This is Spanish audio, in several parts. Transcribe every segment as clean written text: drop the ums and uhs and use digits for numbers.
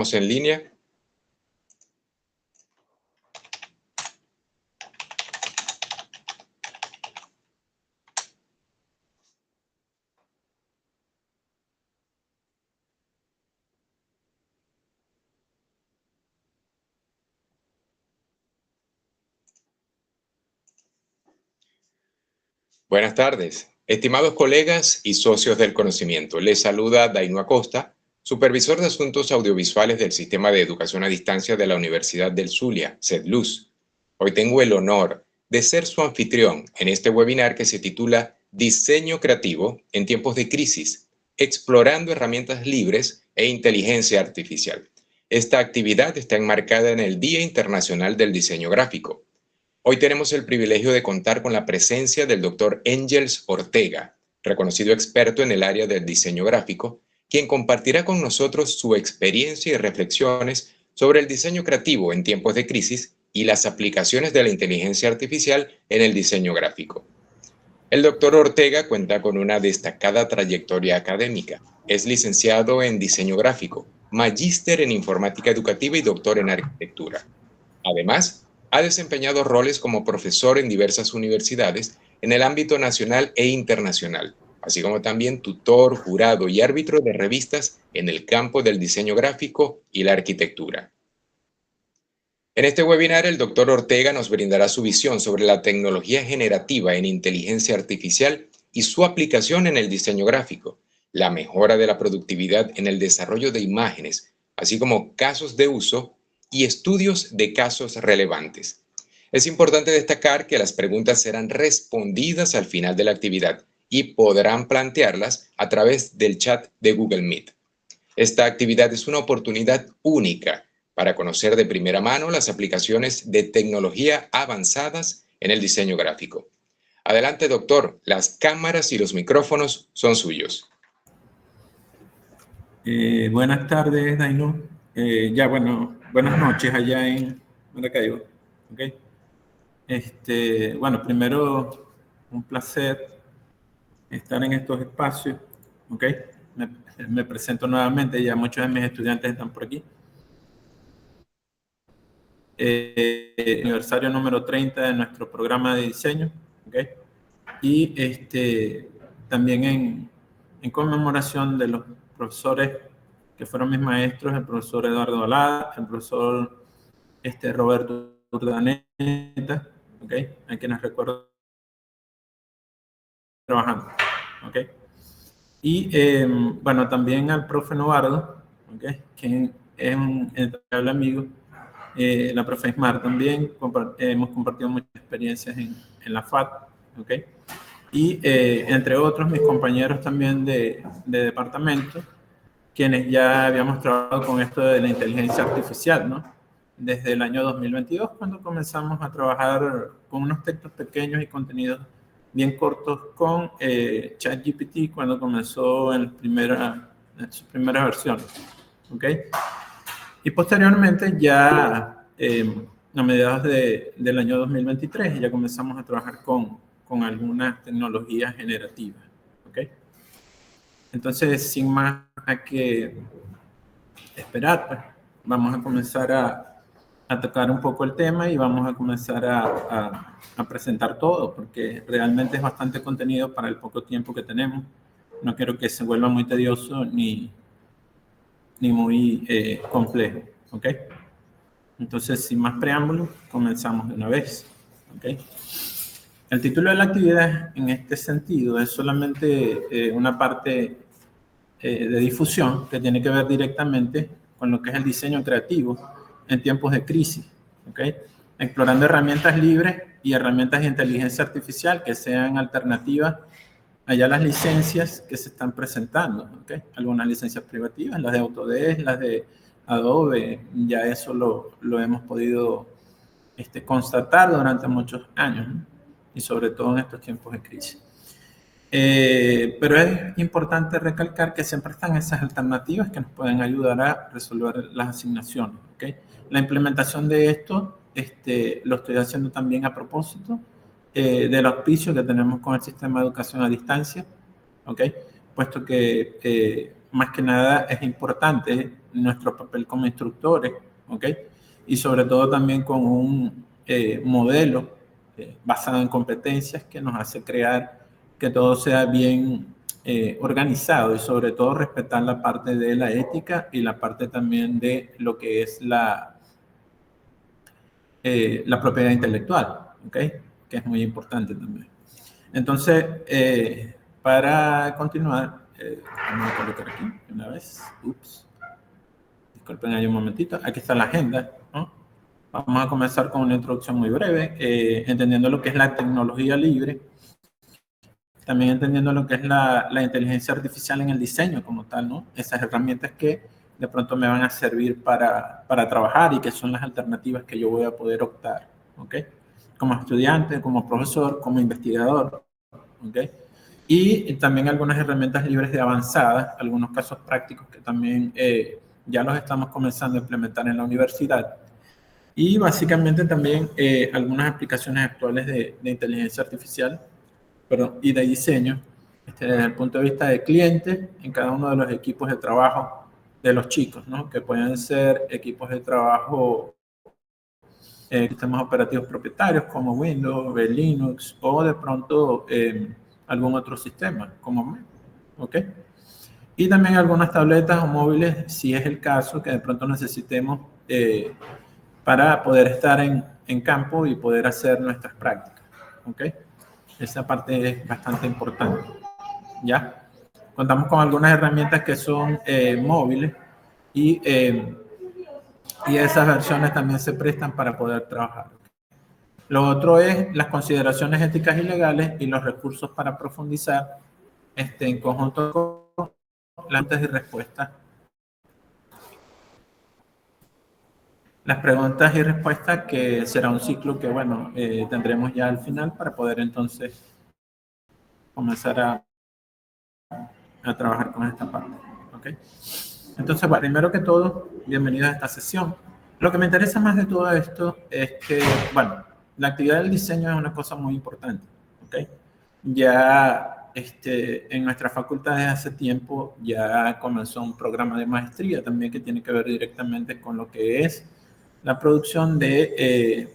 En línea. Buenas tardes, estimados colegas y socios del conocimiento. Les saluda Daino Acosta, supervisor de asuntos audiovisuales del Sistema de Educación a Distancia de la Universidad del Zulia, CEDLUZ. Hoy tengo el honor de ser su anfitrión en este webinar que se titula Diseño Creativo en tiempos de crisis, explorando herramientas libres e inteligencia artificial. Esta actividad está enmarcada en el Día Internacional del Diseño Gráfico. Hoy tenemos el privilegio de contar con la presencia del Dr. Engels Ortega, reconocido experto en el área del diseño gráfico, quien compartirá con nosotros su experiencia y reflexiones sobre el diseño creativo en tiempos de crisis y las aplicaciones de la inteligencia artificial en el diseño gráfico. El Dr. Ortega cuenta con una destacada trayectoria académica. Es licenciado en diseño gráfico, magíster en informática educativa y doctor en arquitectura. Además, ha desempeñado roles como profesor en diversas universidades en el ámbito nacional e internacional, así como también tutor, jurado y árbitro de revistas en el campo del diseño gráfico y la arquitectura. En este webinar, el Dr. Ortega nos brindará su visión sobre la tecnología generativa en inteligencia artificial y su aplicación en el diseño gráfico, la mejora de la productividad en el desarrollo de imágenes, así como casos de uso y estudios de casos relevantes. Es importante destacar que las preguntas serán respondidas al final de la actividad y podrán plantearlas a través del chat de Google Meet. Esta actividad es una oportunidad única para conocer de primera mano las aplicaciones de tecnología avanzadas en el diseño gráfico. Adelante, doctor. Las cámaras y los micrófonos son suyos. Buenas tardes, Daino. Buenas noches allá en Maracaibo. Okay. Bueno, primero, un placer estar en estos espacios. Okay. Me presento nuevamente, ya muchos de mis estudiantes están por aquí. Aniversario número 30 de nuestro programa de diseño. Okay. Y también en conmemoración de los profesores que fueron mis maestros, el profesor Eduardo Alada, el profesor Roberto Urdaneta, ¿okay? A quienes recuerdo trabajando. ¿Okay? Y bueno, también al profe Novardo, ¿okay? Quien es un entrañable amigo, la profe Ismar también, hemos compartido muchas experiencias en la FAT, ¿okay? Y entre otros mis compañeros también de departamento, quienes ya habíamos trabajado con esto de la inteligencia artificial, ¿no? Desde el año 2022, cuando comenzamos a trabajar con unos textos pequeños y contenidos bien cortos con ChatGPT, cuando comenzó en sus primeras versiones, ¿ok? Y posteriormente ya a mediados del año 2023 ya comenzamos a trabajar con algunas tecnologías generativas, ¿ok? Entonces, sin más que esperar, pues, vamos a comenzar a tocar un poco el tema y vamos a comenzar a presentar todo, porque realmente es bastante contenido para el poco tiempo que tenemos. No quiero que se vuelva muy tedioso ni muy complejo, ¿ok? Entonces, sin más preámbulos, comenzamos de una vez, ¿ok? El título de la actividad en este sentido es solamente una parte de difusión que tiene que ver directamente con lo que es el diseño creativo en tiempos de crisis, ¿okay? Explorando herramientas libres y herramientas de inteligencia artificial que sean alternativas allá las licencias que se están presentando, ¿okay? Algunas licencias privativas, las de Autodesk, las de Adobe, ya eso lo hemos podido constatar durante muchos años, ¿no? Y sobre todo en estos tiempos de crisis. Pero es importante recalcar que siempre están esas alternativas que nos pueden ayudar a resolver las asignaciones, ¿okay? La implementación de esto lo estoy haciendo también a propósito del auspicio que tenemos con el sistema de educación a distancia, ¿okay? Puesto que más que nada es importante nuestro papel como instructores, ¿ok? Y sobre todo también con un modelo basado en competencias que nos hace crear que todo sea bien organizado y sobre todo respetar la parte de la ética y la parte también de lo que es la propiedad intelectual, ¿ok? Que es muy importante también. Entonces, para continuar, vamos a colocar aquí una vez. Ups. Disculpen ahí un momentito. Aquí está la agenda, ¿no? Vamos a comenzar con una introducción muy breve, entendiendo lo que es la tecnología libre, también entendiendo lo que es la inteligencia artificial en el diseño como tal, ¿no? Esas herramientas que de pronto me van a servir para trabajar y que son las alternativas que yo voy a poder optar, ¿ok? Como estudiante, como profesor, como investigador, ¿ok? Y también algunas herramientas libres de avanzada, algunos casos prácticos que también ya los estamos comenzando a implementar en la universidad. Y básicamente también algunas aplicaciones actuales de inteligencia artificial y de diseño, desde el punto de vista de clientes en cada uno de los equipos de trabajo de los chicos, ¿no? Que pueden ser equipos de trabajo, sistemas operativos propietarios como Windows, Linux o de pronto algún otro sistema como Mac, ¿ok? Y también algunas tabletas o móviles, si es el caso, que de pronto necesitemos para poder estar en campo y poder hacer nuestras prácticas, ¿ok? Esa parte es bastante importante, ¿ya? Contamos con algunas herramientas que son móviles y esas versiones también se prestan para poder trabajar. Lo otro es las consideraciones éticas y legales y los recursos para profundizar en conjunto con las preguntas y respuestas. Las preguntas y respuestas, que será un ciclo que, bueno, tendremos ya al final para poder entonces comenzar a trabajar con esta parte, ¿ok? Entonces, bueno, primero que todo, bienvenidos a esta sesión. Lo que me interesa más de todo esto es que, bueno, la actividad del diseño es una cosa muy importante, ¿ok? Ya en nuestra facultad desde hace tiempo ya comenzó un programa de maestría también que tiene que ver directamente con lo que es la producción de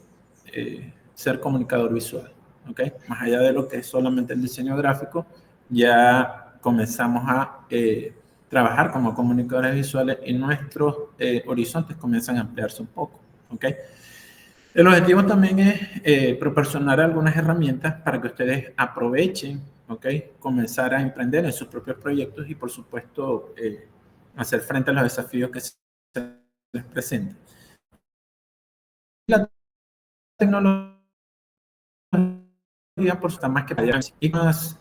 ser comunicador visual, ¿ok? Más allá de lo que es solamente el diseño gráfico, ya comenzamos a trabajar como comunicadores visuales y nuestros horizontes comienzan a ampliarse un poco, ¿ok? El objetivo también es proporcionar algunas herramientas para que ustedes aprovechen, ¿ok? Comenzar a emprender en sus propios proyectos y, por supuesto, hacer frente a los desafíos que se les presentan. La tecnología, por su más que y más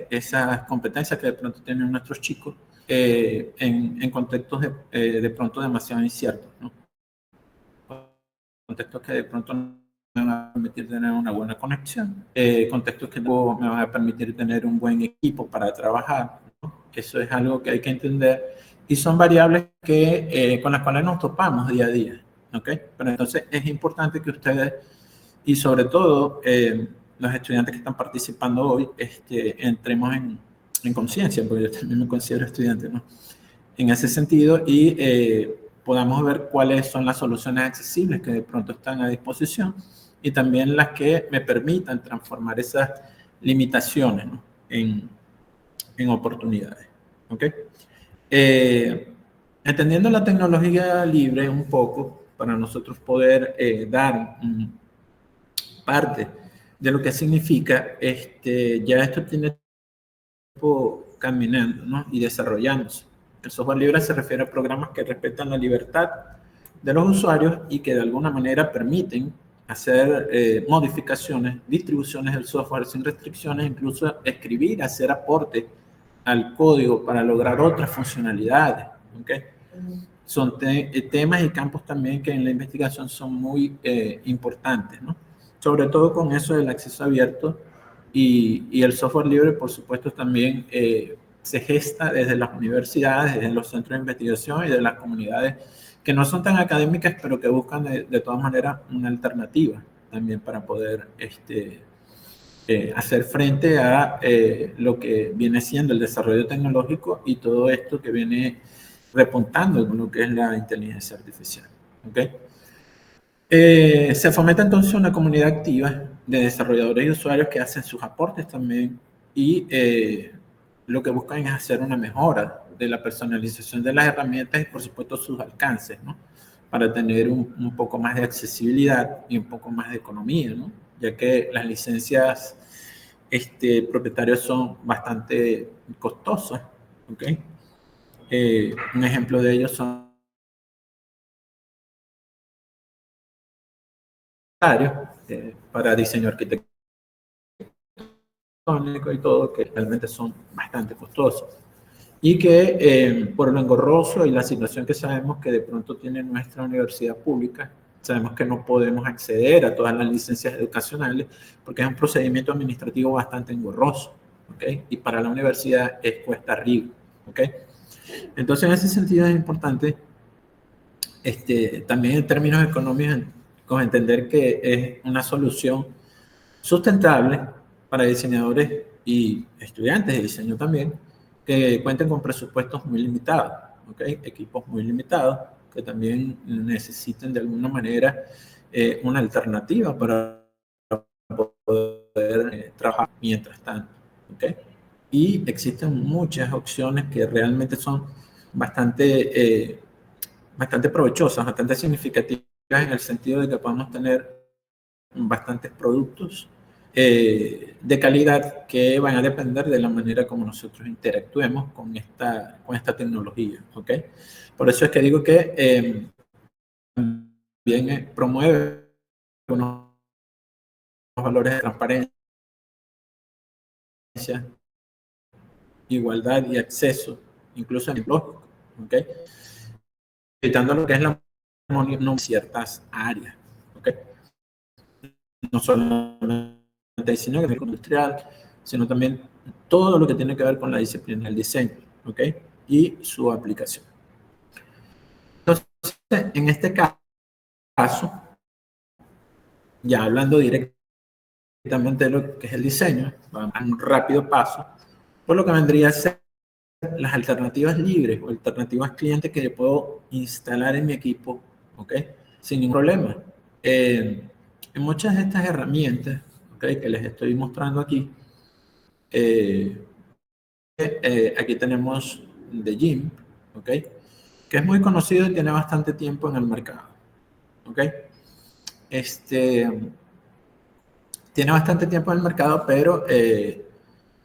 esas competencias que de pronto tienen nuestros chicos en contextos de pronto demasiado inciertos, ¿no? Contextos que de pronto me van a permitir tener una buena conexión, contextos que luego me van a permitir tener un buen equipo para trabajar, ¿no? Eso es algo que hay que entender y son variables que, con las cuales nos topamos día a día, ¿ok? Pero entonces es importante que ustedes, y sobre todo los estudiantes que están participando hoy, entremos en conciencia, porque yo también me considero estudiante, ¿no? En ese sentido, y podamos ver cuáles son las soluciones accesibles que de pronto están a disposición y también las que me permitan transformar esas limitaciones, ¿no? en oportunidades, ¿ok? Entendiendo la tecnología libre un poco, para nosotros poder dar parte de lo que significa, ya esto tiene tiempo caminando, ¿no? Y desarrollándose. El software libre se refiere a programas que respetan la libertad de los usuarios y que de alguna manera permiten hacer modificaciones, distribuciones del software sin restricciones, incluso escribir, hacer aporte al código para lograr otras funcionalidades, ¿okay? Son temas y campos también que en la investigación son muy importantes, ¿no? Sobre todo con eso del acceso abierto y el software libre, por supuesto, también se gesta desde las universidades, desde los centros de investigación y de las comunidades que no son tan académicas, pero que buscan de todas maneras una alternativa también para poder hacer frente a lo que viene siendo el desarrollo tecnológico y todo esto que viene repuntando con lo que es la inteligencia artificial. ¿Okay? Se fomenta entonces una comunidad activa de desarrolladores y usuarios que hacen sus aportes también y lo que buscan es hacer una mejora de la personalización de las herramientas y por supuesto sus alcances, ¿no? Para tener un poco más de accesibilidad y un poco más de economía, ¿no? Ya que las licencias propietarias son bastante costosas. ¿Okay? Un ejemplo de ello son para diseño arquitectónico y todo, que realmente son bastante costosos. Y que por lo engorroso y la situación que sabemos que de pronto tiene nuestra universidad pública, sabemos que no podemos acceder a todas las licencias educacionales porque es un procedimiento administrativo bastante engorroso, ¿okay? Y para la universidad es cuesta arriba, ¿okay? Entonces, en ese sentido es importante también en términos económicos entender que es una solución sustentable para diseñadores y estudiantes de diseño también, que cuenten con presupuestos muy limitados, ¿okay? Equipos muy limitados, que también necesiten de alguna manera una alternativa para poder trabajar mientras tanto, ¿okay? Y existen muchas opciones que realmente son bastante, bastante provechosas, bastante significativas en el sentido de que podemos tener bastantes productos de calidad que van a depender de la manera como nosotros interactuemos con esta tecnología, ¿ok? Por eso es que digo que también promueve unos valores de transparencia, igualdad y acceso, incluso en lógico, ¿ok? Evitando lo que es la monotonía en ciertas áreas, ¿ok? No solamente diseño industrial, sino también todo lo que tiene que ver con la disciplina del diseño, ¿ok? Y su aplicación. Entonces, en este caso, ya hablando directamente de lo que es el diseño, vamos a un rápido paso, por lo que vendría a ser las alternativas libres o alternativas clientes que yo puedo instalar en mi equipo, ¿ok? Sin ningún problema. En muchas de estas herramientas, ¿ok? Que les estoy mostrando aquí, aquí tenemos The Gym, ¿ok? Que es muy conocido y tiene bastante tiempo en el mercado, ¿ok? Tiene bastante tiempo en el mercado, pero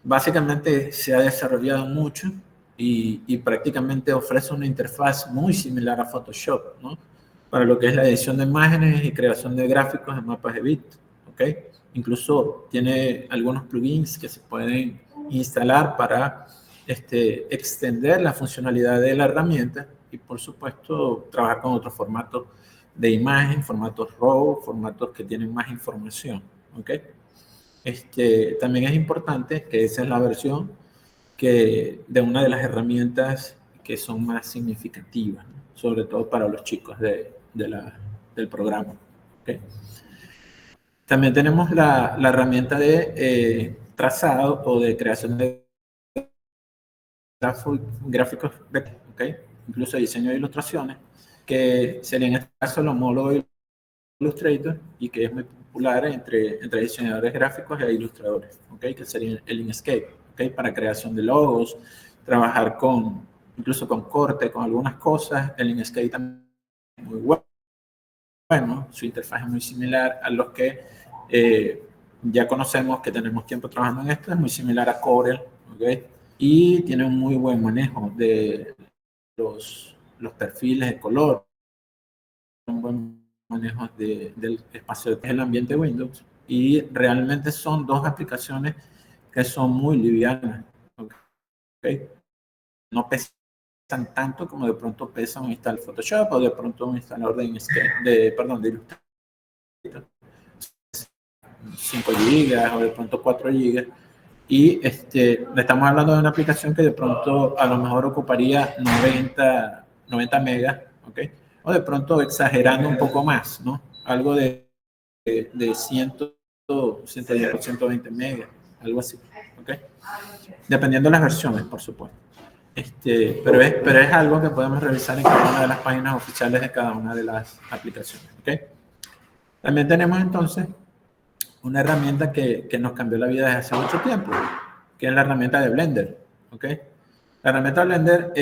básicamente se ha desarrollado mucho y prácticamente ofrece una interfaz muy similar a Photoshop, ¿no? Para lo que es la edición de imágenes y creación de gráficos de mapas de bit, ¿ok? Incluso tiene algunos plugins que se pueden instalar para extender la funcionalidad de la herramienta y, por supuesto, trabajar con otros formatos de imagen, formatos RAW, formatos que tienen más información, ¿ok? También es importante que esa es la versión de una de las herramientas que son más significativas, ¿no? Sobre todo para los chicos del programa. ¿Okay? También tenemos la herramienta de trazado o de creación de gráficos, ¿okay? Incluso diseño de ilustraciones, que sería en este caso el homólogo de Illustrator y que es muy popular entre diseñadores gráficos e ilustradores, ¿okay? Que sería el Inkscape, ¿okay? Para creación de logos, trabajar incluso con corte, con algunas cosas. El Inkscape también es muy bueno, su interfaz es muy similar a los que ya conocemos, que tenemos tiempo trabajando en esto, es muy similar a Corel, ¿okay? Y tiene un muy buen manejo de los perfiles de color, un buen manejo del espacio del ambiente Windows, y realmente son dos aplicaciones que son muy livianas, ¿okay? No pesan tanto como de pronto pesa un instalador de Photoshop o de pronto un instalador de Illustrator, 5 GB o de pronto 4 GB. Y estamos hablando de una aplicación que de pronto a lo mejor ocuparía 90 megas, ¿ok? O de pronto exagerando un poco más, ¿no? Algo de 100 110 por 120 megas, algo así, ¿ok? Dependiendo de las versiones, por supuesto. Pero es algo que podemos revisar en cada una de las páginas oficiales de cada una de las aplicaciones, ¿ok? También tenemos entonces una herramienta que nos cambió la vida desde hace mucho tiempo, que es la herramienta de Blender, ¿ok? La herramienta Blender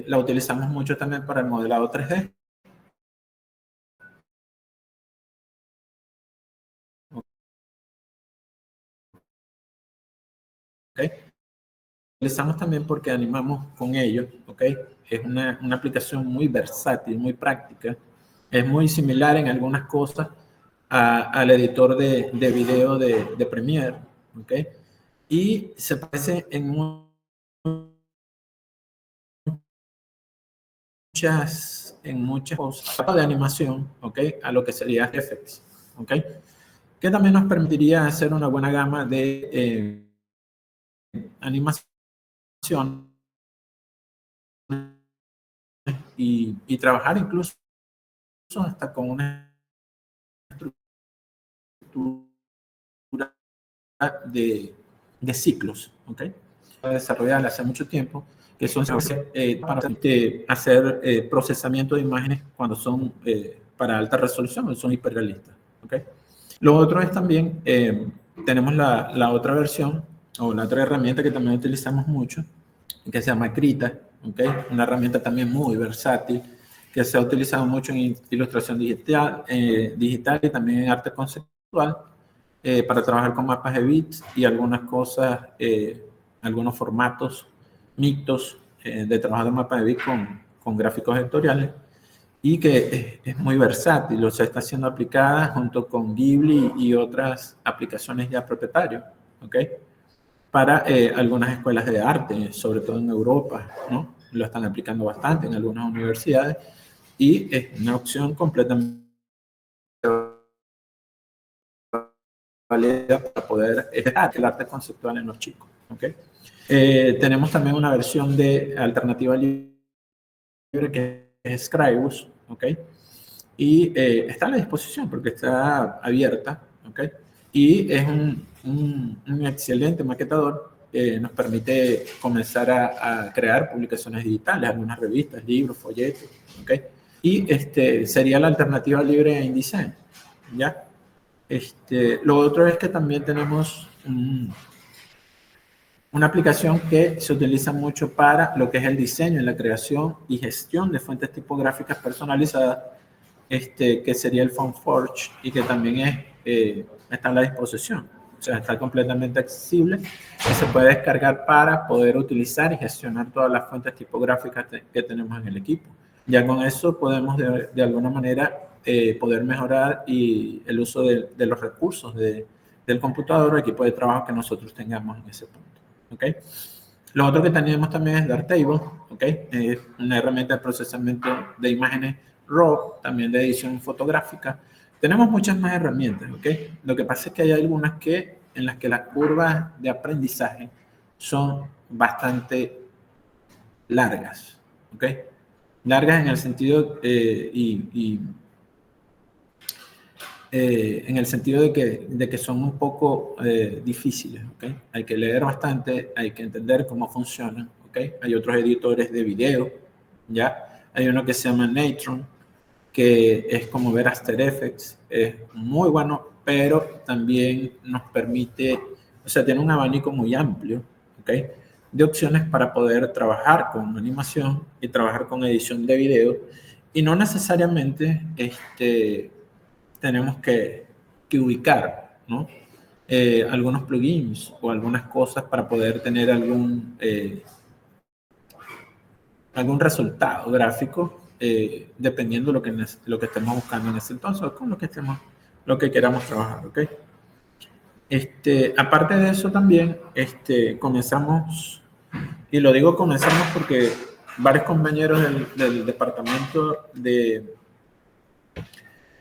la utilizamos mucho también para el modelado 3D. ¿Ok? Utilizamos también porque animamos con ello, ¿ok? Es una aplicación muy versátil, muy práctica. Es muy similar en algunas cosas al editor de video de Premiere, ¿ok? Y se parece en muchas cosas de animación, ¿ok? A lo que sería After Effects, ¿ok? Que también nos permitiría hacer una buena gama de animación y trabajar incluso hasta con una estructura de ciclos, ¿ok? Desarrollada hace mucho tiempo, que son para hacer procesamiento de imágenes cuando son para alta resolución, son hiperrealistas, ¿ok? Lo otro es también, tenemos la otra versión, o la otra herramienta que también utilizamos mucho, que se llama Krita, ¿ok? Una herramienta también muy versátil, que se ha utilizado mucho en ilustración digital y también en arte conceptual, para trabajar con mapas de bits y algunas cosas, algunos formatos mixtos de trabajar de mapas de bits con gráficos vectoriales, y que es muy versátil, o sea, está siendo aplicada junto con Ghibli y otras aplicaciones ya propietarias, ¿ok? Para algunas escuelas de arte, sobre todo en Europa, ¿no? Lo están aplicando bastante en algunas universidades y es una opción completamente válida para poder estudiar el arte conceptual en los chicos, ¿ok? Tenemos también una versión de alternativa libre que es Scribus, ¿ok? Y está a la disposición porque está abierta, ¿ok? Y es un excelente maquetador. Nos permite comenzar a crear publicaciones digitales, algunas revistas, libros, folletos, ¿ok? Y sería la alternativa libre a InDesign, ¿ya? Lo otro es que también tenemos una aplicación que se utiliza mucho para lo que es el diseño, la creación y gestión de fuentes tipográficas personalizadas, que sería el FontForge, y que también está a la disposición. O sea, está completamente accesible y se puede descargar para poder utilizar y gestionar todas las fuentes tipográficas que tenemos en el equipo. Ya con eso podemos de alguna manera poder mejorar el uso de los recursos del computador o equipo de trabajo que nosotros tengamos en ese punto. ¿Okay? Lo otro que tenemos también es Darktable, ¿okay? Es una herramienta de procesamiento de imágenes RAW, también de edición fotográfica. Tenemos muchas más herramientas, ¿ok? Lo que pasa es que hay algunas en las que las curvas de aprendizaje son bastante largas, ¿ok? Largas en el sentido en el sentido de que son un poco difíciles, ¿ok? Hay que leer bastante, hay que entender cómo funcionan, ¿ok? Hay otros editores de video, ¿ya? Hay uno que se llama Natron, que es como ver After Effects, es muy bueno, pero también nos permite, o sea, tiene un abanico muy amplio, ¿ok? De opciones para poder trabajar con animación y trabajar con edición de video, y no necesariamente tenemos que ubicar, ¿no? Algunos plugins o algunas cosas para poder tener algún resultado gráfico, dependiendo lo que estemos buscando en ese entonces, o con lo que queramos trabajar, ¿ok? Aparte de eso también, comenzamos, y lo digo comenzamos porque varios compañeros del departamento de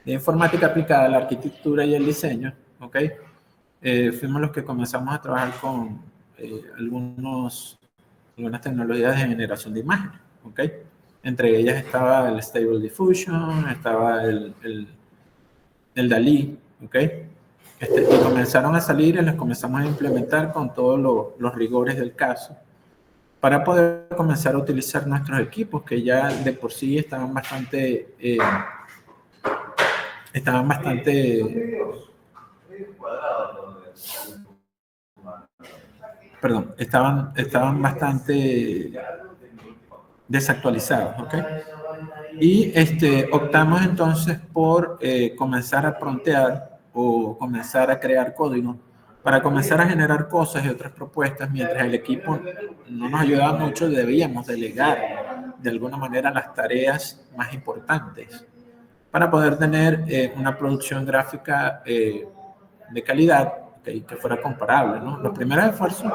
informática aplicada a la arquitectura y el diseño, ¿ok? Fuimos los que comenzamos a trabajar con algunas tecnologías de generación de imágenes, ¿ok? Entre ellas estaba el Stable Diffusion, estaba el DALI, ¿ok? y comenzaron a salir y las comenzamos a implementar con todos los rigores del caso para poder comenzar a utilizar nuestros equipos que ya de por sí estaban bastante estaban bastante desactualizados, ¿ok? Y optamos entonces por comenzar a prontear o comenzar a crear código para comenzar a generar cosas y otras propuestas. Mientras el equipo no nos ayudaba mucho, debíamos delegar de alguna manera las tareas más importantes para poder tener una producción gráfica de calidad que fuera comparable, ¿no? Los primeros esfuerzos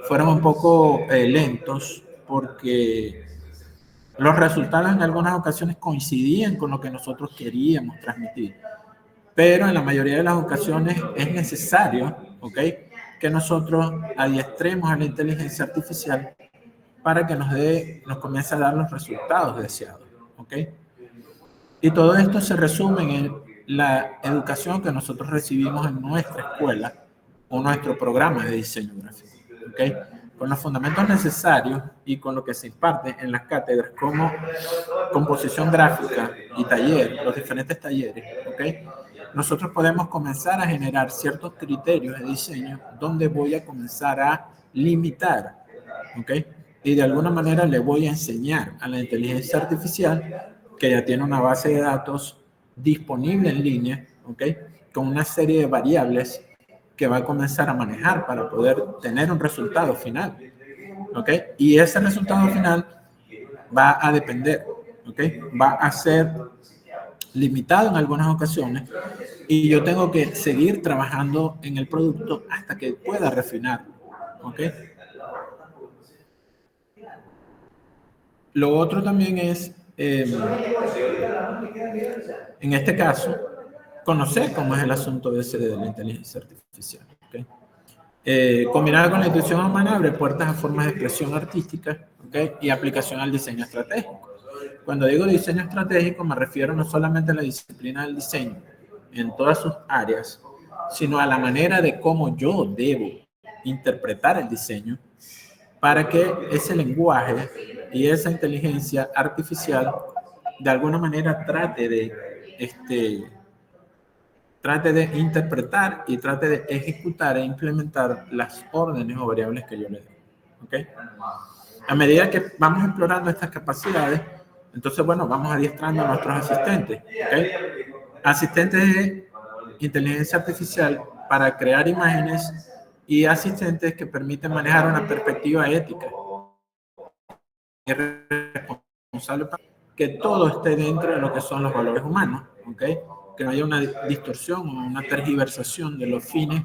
fueron un poco lentos porque los resultados en algunas ocasiones coincidían con lo que nosotros queríamos transmitir, pero en la mayoría de las ocasiones es necesario, ¿ok?, que nosotros adiestremos a la inteligencia artificial para que nos comience a dar los resultados deseados, ¿ok? Y todo esto se resume en la educación que nosotros recibimos en nuestra escuela o nuestro programa de diseño gráfico, ¿ok? Con los fundamentos necesarios y con lo que se imparte en las cátedras como composición gráfica y taller, los diferentes talleres, ¿ok? Nosotros podemos comenzar a generar ciertos criterios de diseño donde voy a comenzar a limitar, ¿ok? Y de alguna manera le voy a enseñar a la inteligencia artificial que ya tiene una base de datos disponible en línea, ¿ok?, con una serie de variables que va a comenzar a manejar para poder tener un resultado final, ¿ok? Y ese resultado final va a depender, ¿ok? Va a ser limitado en algunas ocasiones y yo tengo que seguir trabajando en el producto hasta que pueda refinarlo, ¿ok? Lo otro también es, en este caso, conocer cómo es el asunto de la inteligencia artificial, ¿ok? Combinada con la intuición humana, abre puertas a formas de expresión artística, ¿ok?, y aplicación al diseño estratégico. Cuando digo diseño estratégico me refiero no solamente a la disciplina del diseño en todas sus áreas, sino a la manera de cómo yo debo interpretar el diseño para que ese lenguaje y esa inteligencia artificial de alguna manera trate de interpretar y trate de ejecutar e implementar las órdenes o variables que yo le doy, ¿ok? A medida que vamos explorando estas capacidades, entonces, bueno, vamos adiestrando a nuestros asistentes, ¿ok? Asistentes de inteligencia artificial para crear imágenes y asistentes que permiten manejar una perspectiva ética y responsable para que todo esté dentro de lo que son los valores humanos, ¿ok? Que no haya una distorsión o una tergiversación de los fines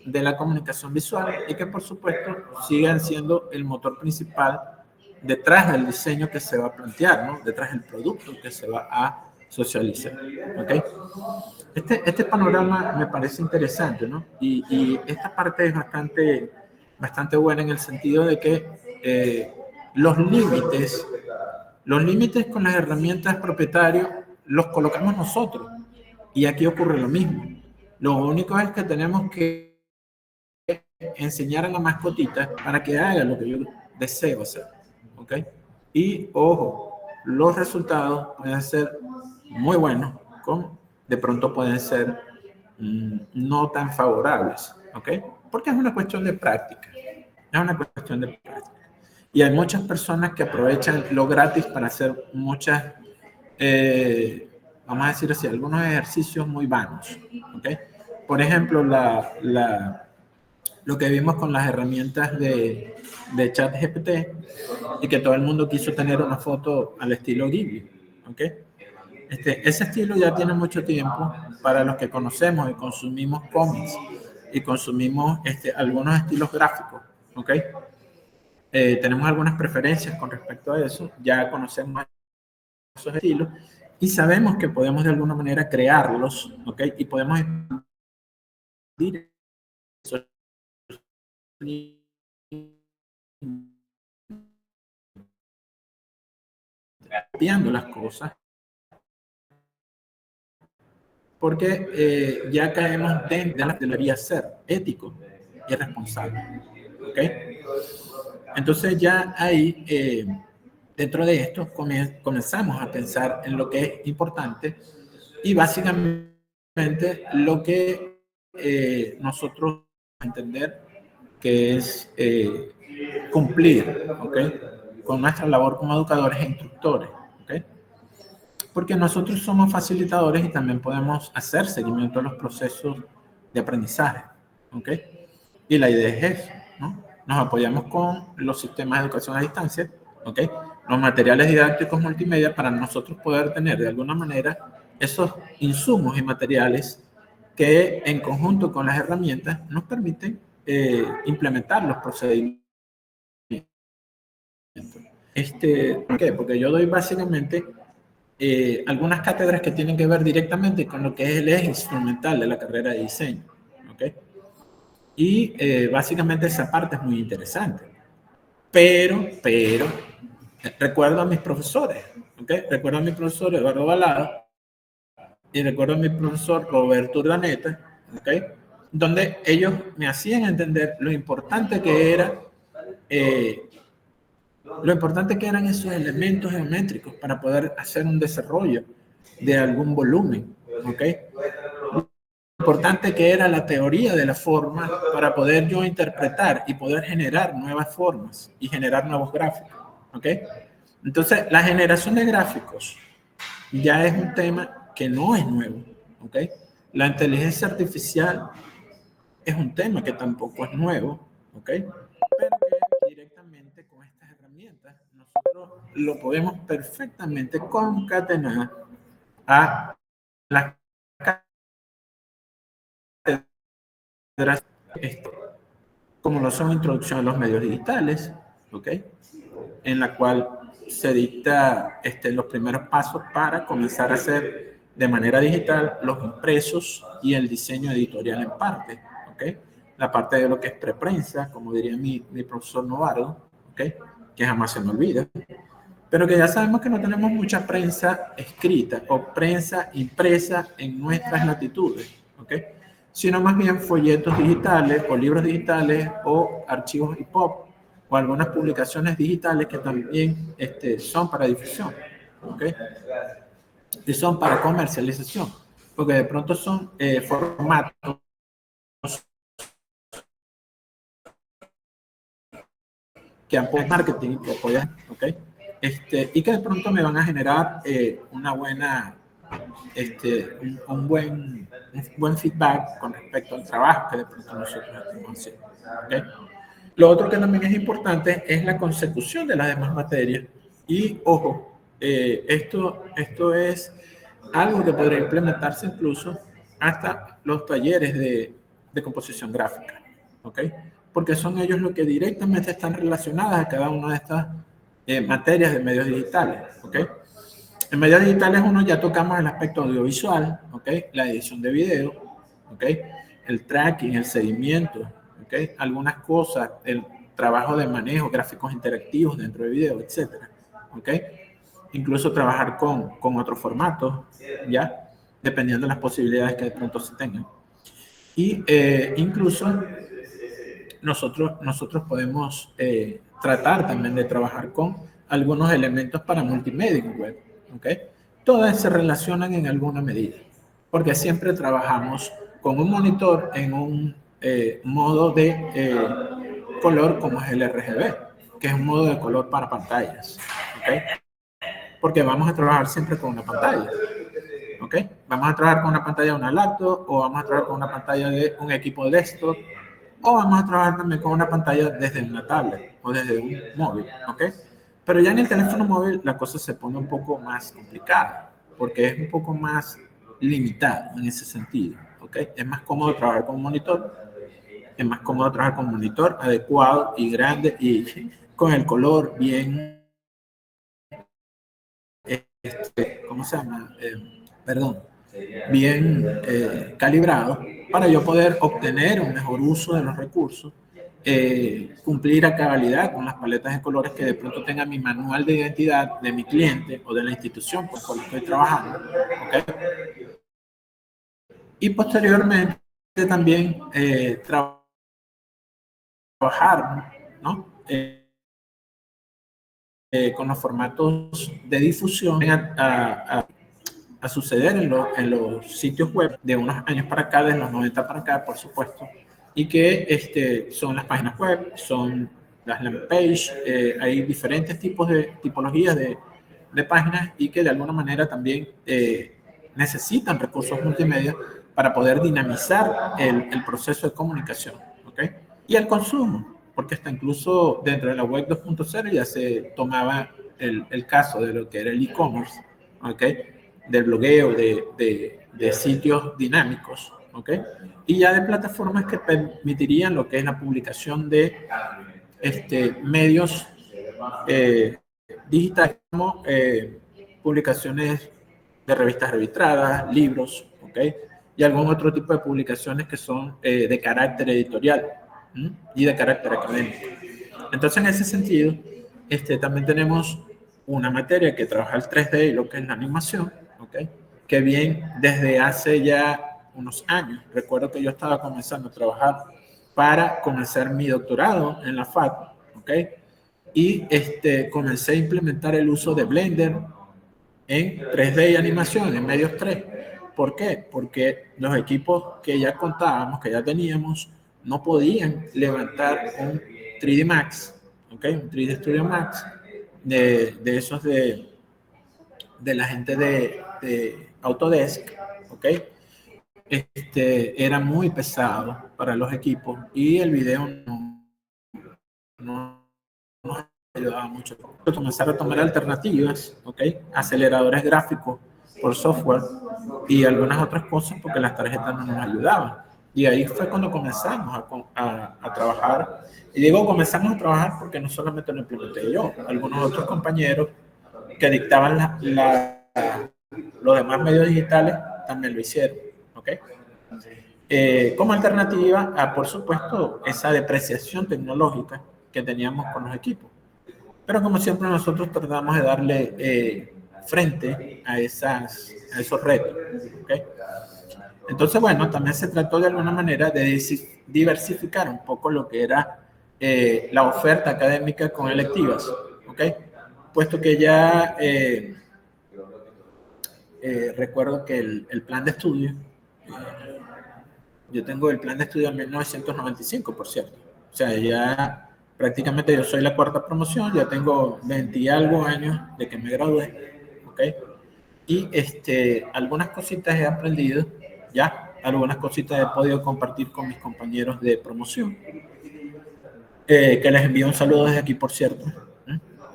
de la comunicación visual y que por supuesto sigan siendo el motor principal detrás del diseño que se va a plantear, ¿no?, detrás del producto que se va a socializar, ¿ok? Este panorama me parece interesante, ¿no? Y esta parte es bastante buena en el sentido de que los límites con las herramientas propietarias los colocamos nosotros. Y aquí ocurre lo mismo. Lo único es que tenemos que enseñar a la mascotita para que haga lo que yo deseo hacer, ¿ok? Y ojo, los resultados pueden ser muy buenos, como de pronto pueden ser no tan favorables, ¿ok? Porque es una cuestión de práctica, es una cuestión de práctica. Y hay muchas personas que aprovechan lo gratis para hacer muchas, vamos a decir así, algunos ejercicios muy vanos, ¿ok? Por ejemplo, lo que vimos con las herramientas de ChatGPT y que todo el mundo quiso tener una foto al estilo Ghibli, ¿ok? Ese estilo ya tiene mucho tiempo para los que conocemos y consumimos cómics y consumimos algunos estilos gráficos, ¿ok? Tenemos algunas preferencias con respecto a eso, ya conocemos esos estilos y sabemos que podemos de alguna manera crearlos, ¿ok? Y podemos expandir esos copiando las cosas porque ya caemos dentro de lo que debería ser ético y responsable. ¿Ok? Entonces ya ahí, dentro de esto, comenzamos a pensar en lo que es importante y básicamente lo que nosotros entender que es cumplir, ¿ok? Con nuestra labor como educadores e instructores, ¿ok? Porque nosotros somos facilitadores y también podemos hacer seguimiento de los procesos de aprendizaje, ¿ok? Y la idea es eso, ¿no? Nos apoyamos con los sistemas de educación a distancia, ¿ok? Los materiales didácticos multimedia para nosotros poder tener de alguna manera esos insumos y materiales que en conjunto con las herramientas nos permiten implementar los procedimientos. ¿Por qué? Porque yo doy básicamente algunas cátedras que tienen que ver directamente con lo que es el eje instrumental de la carrera de diseño, ¿ok? Y básicamente esa parte es muy interesante. Pero, recuerdo a mis profesores, ¿ok? Recuerdo a mi profesor Eduardo Balado y recuerdo a mi profesor Roberto Urdaneta, ¿ok? Donde ellos me hacían entender lo importante que eran esos elementos geométricos para poder hacer un desarrollo de algún volumen, ¿ok? Lo importante que era la teoría de la forma para poder yo interpretar y poder generar nuevas formas y generar nuevos gráficos, ¿ok? Entonces, la generación de gráficos ya es un tema que no es nuevo, ¿ok? La inteligencia artificial es un tema que tampoco es nuevo, ¿ok? Pero que directamente con estas herramientas nosotros lo podemos perfectamente concatenar a las cátedras, como lo son introducción a los medios digitales, ¿ok? En la cual se dicta los primeros pasos para comenzar a hacer de manera digital los impresos y el diseño editorial en parte, ¿ok? La parte de lo que es preprensa, como diría mi profesor Novardo, ¿ok? Que jamás se me olvida, pero que ya sabemos que no tenemos mucha prensa escrita o prensa impresa en nuestras latitudes, ¿ok? Sino más bien folletos digitales o libros digitales o archivos EPUB o algunas publicaciones digitales que también son para difusión, ¿ok? Y son para comercialización, porque de pronto son formatos que apoyan marketing, que apoyan, ¿ok? Y que de pronto me van a generar una buena, un buen feedback con respecto al trabajo que de pronto nosotros estamos haciendo, ¿ok? Lo otro que también es importante es la consecución de las demás materias. Y ojo, esto es algo que podría implementarse incluso hasta los talleres de composición gráfica, ¿ok? Porque son ellos los que directamente están relacionadas a cada una de estas materias de medios digitales, ¿ok? En medios digitales uno ya tocamos el aspecto audiovisual, ¿ok? La edición de video, ¿ok? El tracking, el seguimiento, ¿ok? Algunas cosas, el trabajo de manejo, gráficos interactivos dentro de video, etcétera, ¿ok? Incluso trabajar con otros formatos, ¿ya? Dependiendo de las posibilidades que de pronto se tengan. Y incluso nosotros podemos tratar también de trabajar con algunos elementos para multimedia en web, ¿ok? Todas se relacionan en alguna medida, porque siempre trabajamos con un monitor en un modo de color como es el RGB, que es un modo de color para pantallas, ¿ok? Porque vamos a trabajar siempre con una pantalla, ¿ok? Vamos a trabajar con una pantalla de una laptop o vamos a trabajar con una pantalla de un equipo de desktop o vamos a trabajar también con una pantalla desde una tablet o desde un móvil, ¿ok? Pero ya en el teléfono móvil la cosa se pone un poco más complicada porque es un poco más limitado en ese sentido, ¿ok? Es más cómodo trabajar con un monitor, es más cómodo trabajar con un monitor adecuado y grande y con el color bien, ¿cómo se llama? Perdón, bien calibrado para yo poder obtener un mejor uso de los recursos, cumplir a cabalidad con las paletas de colores que de pronto tenga mi manual de identidad de mi cliente o de la institución por la que estoy trabajando, ¿okay? Y posteriormente también trabajar, ¿no? Con los formatos de difusión a suceder en los sitios web de unos años para acá, de los 90 para acá, por supuesto, y que son las páginas web, son las landing page, hay diferentes tipos de tipologías de páginas y que de alguna manera también necesitan recursos multimedia para poder dinamizar el proceso de comunicación, ¿ok? Y el consumo, porque hasta incluso dentro de la web 2.0 ya se tomaba el caso de lo que era el e-commerce, ¿ok? Del blogueo, de sitios dinámicos, ¿ok? Y ya de plataformas que permitirían lo que es la publicación de medios digitales como publicaciones de revistas arbitradas, libros, ¿ok? Y algún otro tipo de publicaciones que son de carácter editorial y de carácter académico. Entonces, en ese sentido, también tenemos una materia que trabaja el 3D y lo que es la animación, ¿ok? Que bien desde hace ya unos años, recuerdo que yo estaba comenzando a trabajar para comenzar mi doctorado en la FAD, ¿ok? Y comencé a implementar el uso de Blender en 3D y animación, en medios 3. ¿Por qué? Porque los equipos que ya contábamos, que ya teníamos, no podían levantar un 3D Max, ¿ok? Un 3D Studio Max de esos de la gente de Autodesk, ¿ok? Era muy pesado para los equipos y el video no nos ayudaba mucho. Comenzar a tomar alternativas, ¿ok? Aceleradores gráficos por software y algunas otras cosas porque las tarjetas no nos ayudaban. Y ahí fue cuando comenzamos a trabajar. Y digo comenzamos a trabajar porque no solamente lo implementé yo, algunos otros compañeros que dictaban los demás medios digitales también lo hicieron, ¿ok? Como alternativa a, por supuesto, esa depreciación tecnológica que teníamos con los equipos. Pero como siempre nosotros tratamos de darle frente a esos retos. ¿Okay? Entonces, bueno, también se trató de alguna manera de diversificar un poco lo que era la oferta académica con electivas. ¿Okay? Puesto que ya recuerdo que el plan de estudio, yo tengo el plan de estudio en 1995, por cierto. O sea, ya prácticamente yo soy la cuarta promoción, ya tengo 20 y algo años de que me gradué, ¿ok? Y algunas cositas he aprendido, ya, algunas cositas he podido compartir con mis compañeros de promoción, que les envío un saludo desde aquí, por cierto.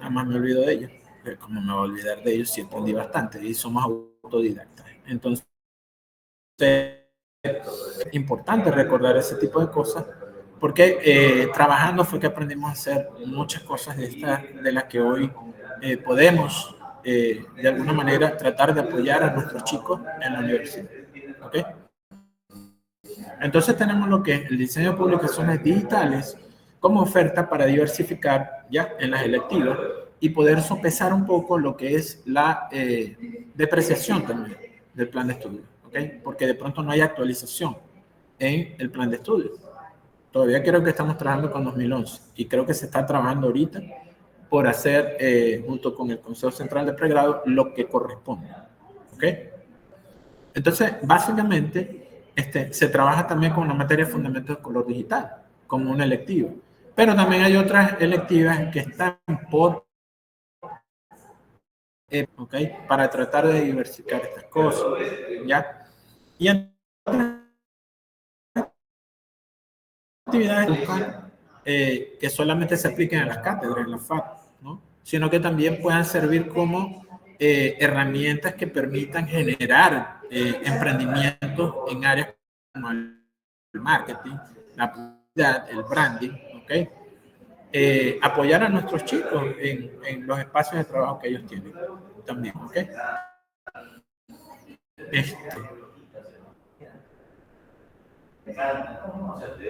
Jamás me olvido de ellos. Como me voy a olvidar de ellos, sí aprendí bastante y somos autodidactas. Entonces, es importante recordar ese tipo de cosas porque trabajando fue que aprendimos a hacer muchas cosas de las que hoy podemos de alguna manera tratar de apoyar a nuestros chicos en la universidad. ¿Okay? Entonces tenemos lo que es el diseño de publicaciones digitales como oferta para diversificar ya en las electivas y poder sopesar un poco lo que es la depreciación también del plan de estudio, ¿okay? Porque de pronto no hay actualización en el plan de estudio. Todavía creo que estamos trabajando con 2011 y creo que se está trabajando ahorita por hacer, junto con el Consejo Central de Pregrado, lo que corresponde. ¿Ok? Entonces, básicamente, se trabaja también con la materia de fundamentos de color digital, como una electiva. Pero también hay otras electivas que están por, ¿ok? Para tratar de diversificar estas cosas, ¿ya? Y actividades que solamente se apliquen a las cátedras, en la FAD, ¿no? Sino que también puedan servir como herramientas que permitan generar emprendimientos en áreas como el marketing, la publicidad, el branding, ¿ok? Apoyar a nuestros chicos en los espacios de trabajo que ellos tienen también, ¿ok?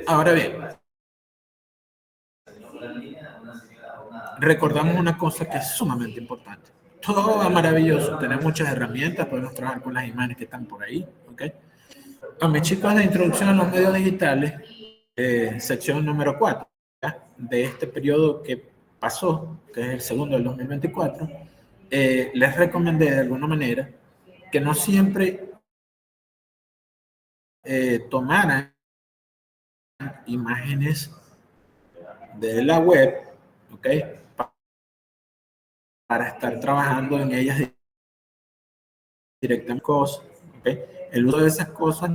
Ahora bien, recordamos una cosa que es sumamente importante. Todo va maravilloso, tenemos muchas herramientas, podemos trabajar con las imágenes que están por ahí, ¿ok? a mis chicos de introducción a los medios digitales, sección número 4, ¿ya? De este periodo que pasó, que es el segundo del 2024, les recomendé de alguna manera que no siempre tomaran imágenes de la web, ¿ok? Para estar trabajando en ellas directamente, ¿okay? El uso de esas cosas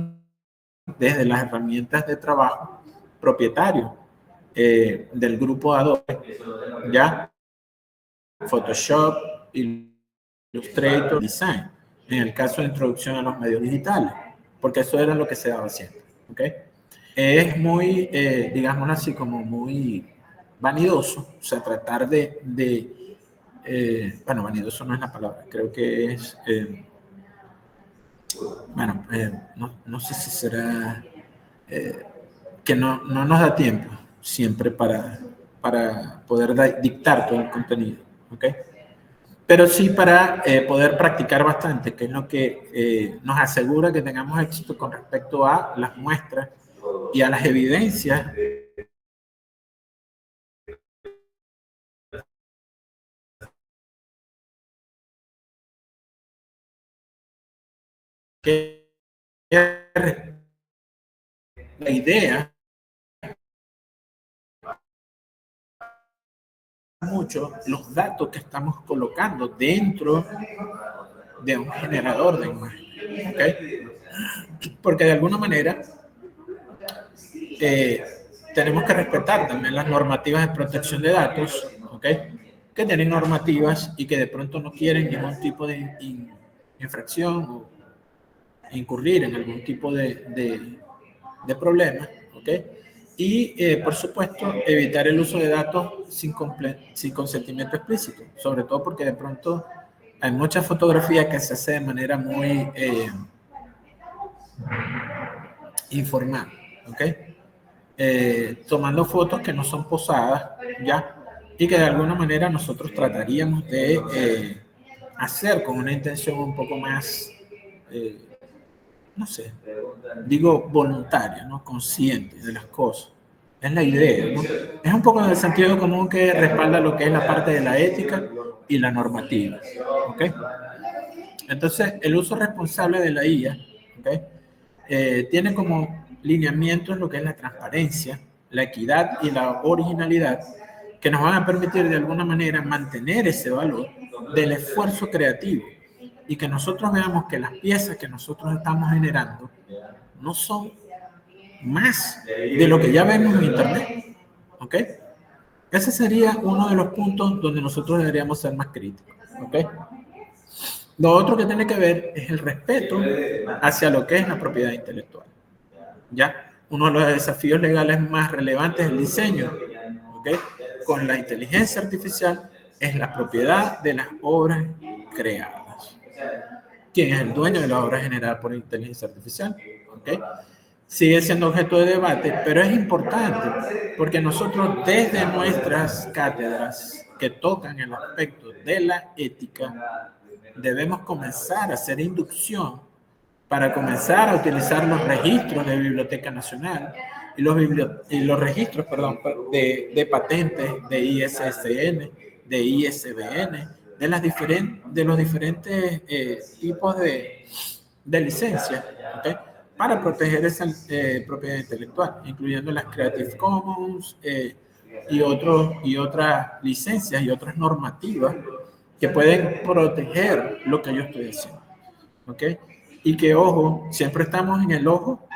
desde las herramientas de trabajo propietario del grupo Adobe, ya Photoshop, Illustrator, Design, en el caso de introducción a los medios digitales, porque eso era lo que se daba siempre, ¿ok? Es muy, digámoslo así, como muy vanidoso, o sea, tratar bueno, vanidoso no es la palabra, creo que es, bueno, no sé si será que no nos da tiempo siempre para poder dictar todo el contenido, ¿ok? Pero sí para poder practicar bastante, que es lo que nos asegura que tengamos éxito con respecto a las muestras y a las evidencias que la idea mucho los datos que estamos colocando dentro de un generador de imagen, ¿ok? Porque de alguna manera tenemos que respetar también las normativas de protección de datos, ¿ok? Que tienen normativas y que de pronto no quieren ningún tipo de infracción o incurrir en algún tipo de problema, ¿ok? Y, por supuesto, evitar el uso de datos sin consentimiento explícito, sobre todo porque de pronto hay mucha fotografía que se hace de manera muy informal, ¿ok? Tomando fotos que no son posadas, ¿ya? Y que de alguna manera nosotros trataríamos de hacer con una intención un poco más, no sé, digo voluntaria, ¿no? Consciente de las cosas. Es la idea, ¿no? Es un poco del sentido común que respalda lo que es la parte de la ética y la normativa, ¿ok? Entonces, el uso responsable de la IA, ¿ok? Tiene como lineamientos lo que es la transparencia, la equidad y la originalidad, que nos van a permitir de alguna manera mantener ese valor del esfuerzo creativo y que nosotros veamos que las piezas que nosotros estamos generando no son más de lo que ya vemos en Internet, ¿ok? Ese sería uno de los puntos donde nosotros deberíamos ser más críticos, ¿ok? Lo otro que tiene que ver es el respeto hacia lo que es la propiedad intelectual. ¿Ya? Uno de los desafíos legales más relevantes del diseño, ¿ok? Con la inteligencia artificial es la propiedad de las obras creadas. ¿Quién es el dueño de las obras generadas por inteligencia artificial? ¿Ok? Sigue siendo objeto de debate, pero es importante porque nosotros desde nuestras cátedras que tocan el aspecto de la ética, debemos comenzar a hacer inducción para comenzar a utilizar los registros de Biblioteca Nacional y los registros, perdón, de patentes de ISSN, de ISBN, de los diferentes tipos de licencias, ¿okay? Para proteger esa propiedad intelectual, incluyendo las Creative Commons y otras licencias y otras normativas que pueden proteger lo que yo estoy haciendo. ¿Ok? Y que, ojo, siempre estamos en el ojo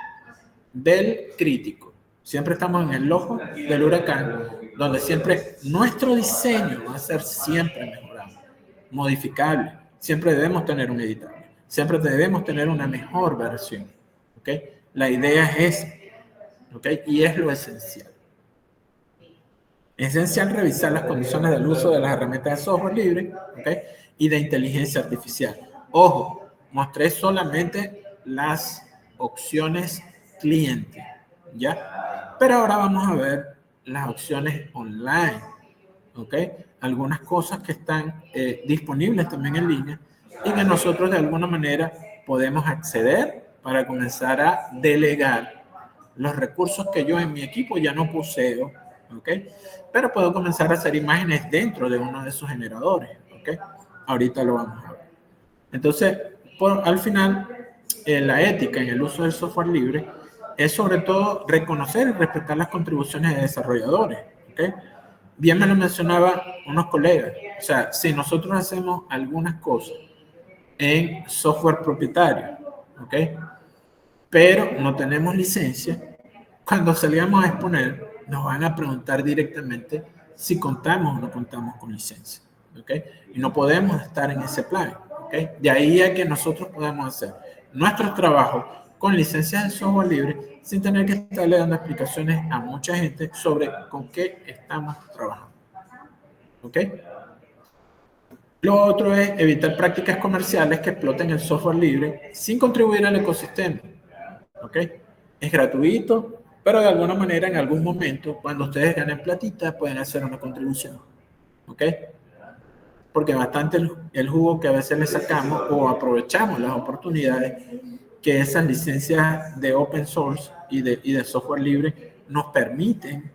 del crítico, siempre estamos en el ojo del huracán, donde siempre nuestro diseño va a ser siempre mejorable, modificable, siempre debemos tener un editable, siempre debemos tener una mejor versión, ¿ok? La idea es esa, ¿ok? Y es lo esencial. Es esencial revisar las condiciones del uso de las herramientas de software libre, ¿ok? Y de inteligencia artificial. Ojo, mostré solamente las opciones cliente, ¿ya? Pero ahora vamos a ver las opciones online, ¿ok? Algunas cosas que están disponibles también en línea y que nosotros de alguna manera podemos acceder para comenzar a delegar los recursos que yo en mi equipo ya no poseo, ¿ok? Pero puedo comenzar a hacer imágenes dentro de uno de esos generadores, ¿ok? Ahorita lo vamos a ver. Entonces, al final, la ética en el uso del software libre es sobre todo reconocer y respetar las contribuciones de desarrolladores, ¿ok? Bien me lo mencionaba unos colegas, o sea, si nosotros hacemos algunas cosas en software propietario, ¿ok? Pero no tenemos licencia, cuando salgamos a exponer, nos van a preguntar directamente si contamos o no contamos con licencia, ¿ok? Y no podemos estar en ese plan, ¿ok? De ahí a que nosotros podamos hacer nuestro trabajo con licencias de software libre sin tener que estarle dando explicaciones a mucha gente sobre con qué estamos trabajando, ¿ok? Lo otro es evitar prácticas comerciales que exploten el software libre sin contribuir al ecosistema, ¿ok? Es gratuito, pero de alguna manera en algún momento, cuando ustedes ganen platita, pueden hacer una contribución, ¿ok? Porque bastante el jugo que a veces le sacamos o aprovechamos las oportunidades que esas licencias de open source y de software libre nos permiten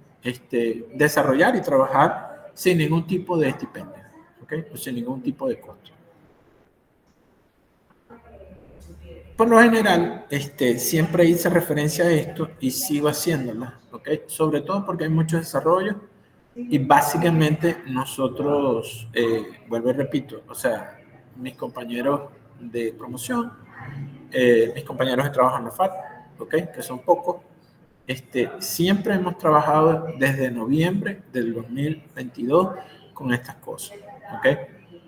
desarrollar y trabajar sin ningún tipo de estipendio, ¿ok? O sin ningún tipo de costo. Por lo general, siempre hice referencia a esto y sigo haciéndola, ¿ok? Sobre todo porque hay mucho desarrollo y básicamente nosotros, vuelvo y repito, o sea, mis compañeros de promoción, mis compañeros de trabajo en la FAT, ¿ok? Que son pocos, siempre hemos trabajado desde noviembre del 2022 con estas cosas, ¿ok?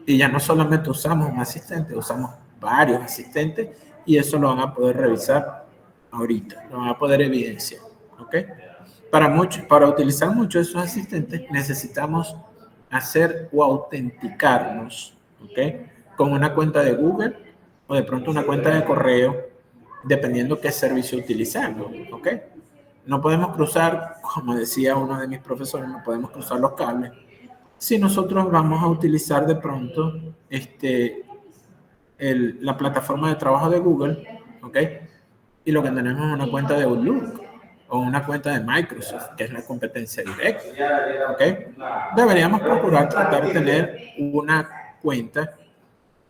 Y ya no solamente usamos un asistente, usamos varios asistentes y eso lo van a poder revisar ahorita, lo van a poder evidenciar, ¿ok? Para utilizar muchos de esos asistentes necesitamos hacer o autenticarnos, ¿ok? Con una cuenta de Google o de pronto una cuenta de correo, dependiendo qué servicio utilizando, ¿ok? No podemos cruzar, como decía uno de mis profesores, no podemos cruzar los cables. Si nosotros vamos a utilizar de pronto la plataforma de trabajo de Google, ¿ok? Y lo que tenemos es una cuenta de Outlook o una cuenta de Microsoft, que es la competencia directa, ¿ok? Deberíamos procurar tratar de tener una cuenta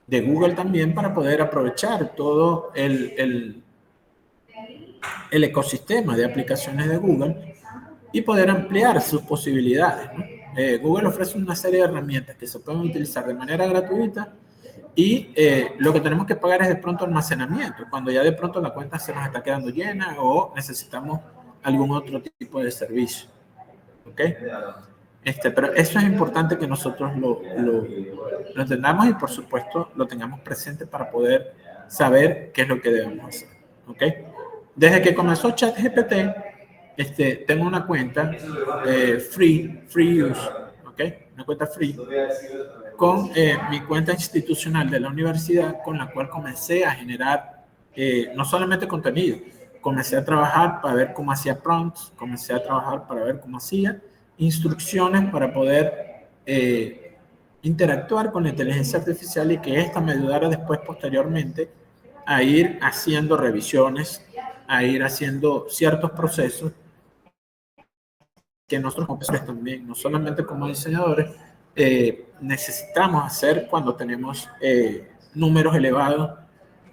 de Google también para poder aprovechar todo el ecosistema de aplicaciones de Google y poder ampliar sus posibilidades, ¿no? Google ofrece una serie de herramientas que se pueden utilizar de manera gratuita y lo que tenemos que pagar es de pronto almacenamiento, cuando ya de pronto la cuenta se nos está quedando llena o necesitamos algún otro tipo de servicio, ¿ok? Pero eso es importante que nosotros lo entendamos y por supuesto lo tengamos presente para poder saber qué es lo que debemos hacer, ¿ok? Desde que comenzó ChatGPT, tengo una cuenta free use, ¿ok? Una cuenta free con mi cuenta institucional de la universidad, con la cual comencé a generar no solamente contenido, comencé a trabajar para ver cómo hacía prompts, comencé a trabajar para ver cómo hacía instrucciones para poder interactuar con la inteligencia artificial y que ésta me ayudara después, posteriormente, a ir haciendo revisiones, a ir haciendo ciertos procesos que nosotros como profesores también, no solamente como diseñadores, necesitamos hacer cuando tenemos números elevados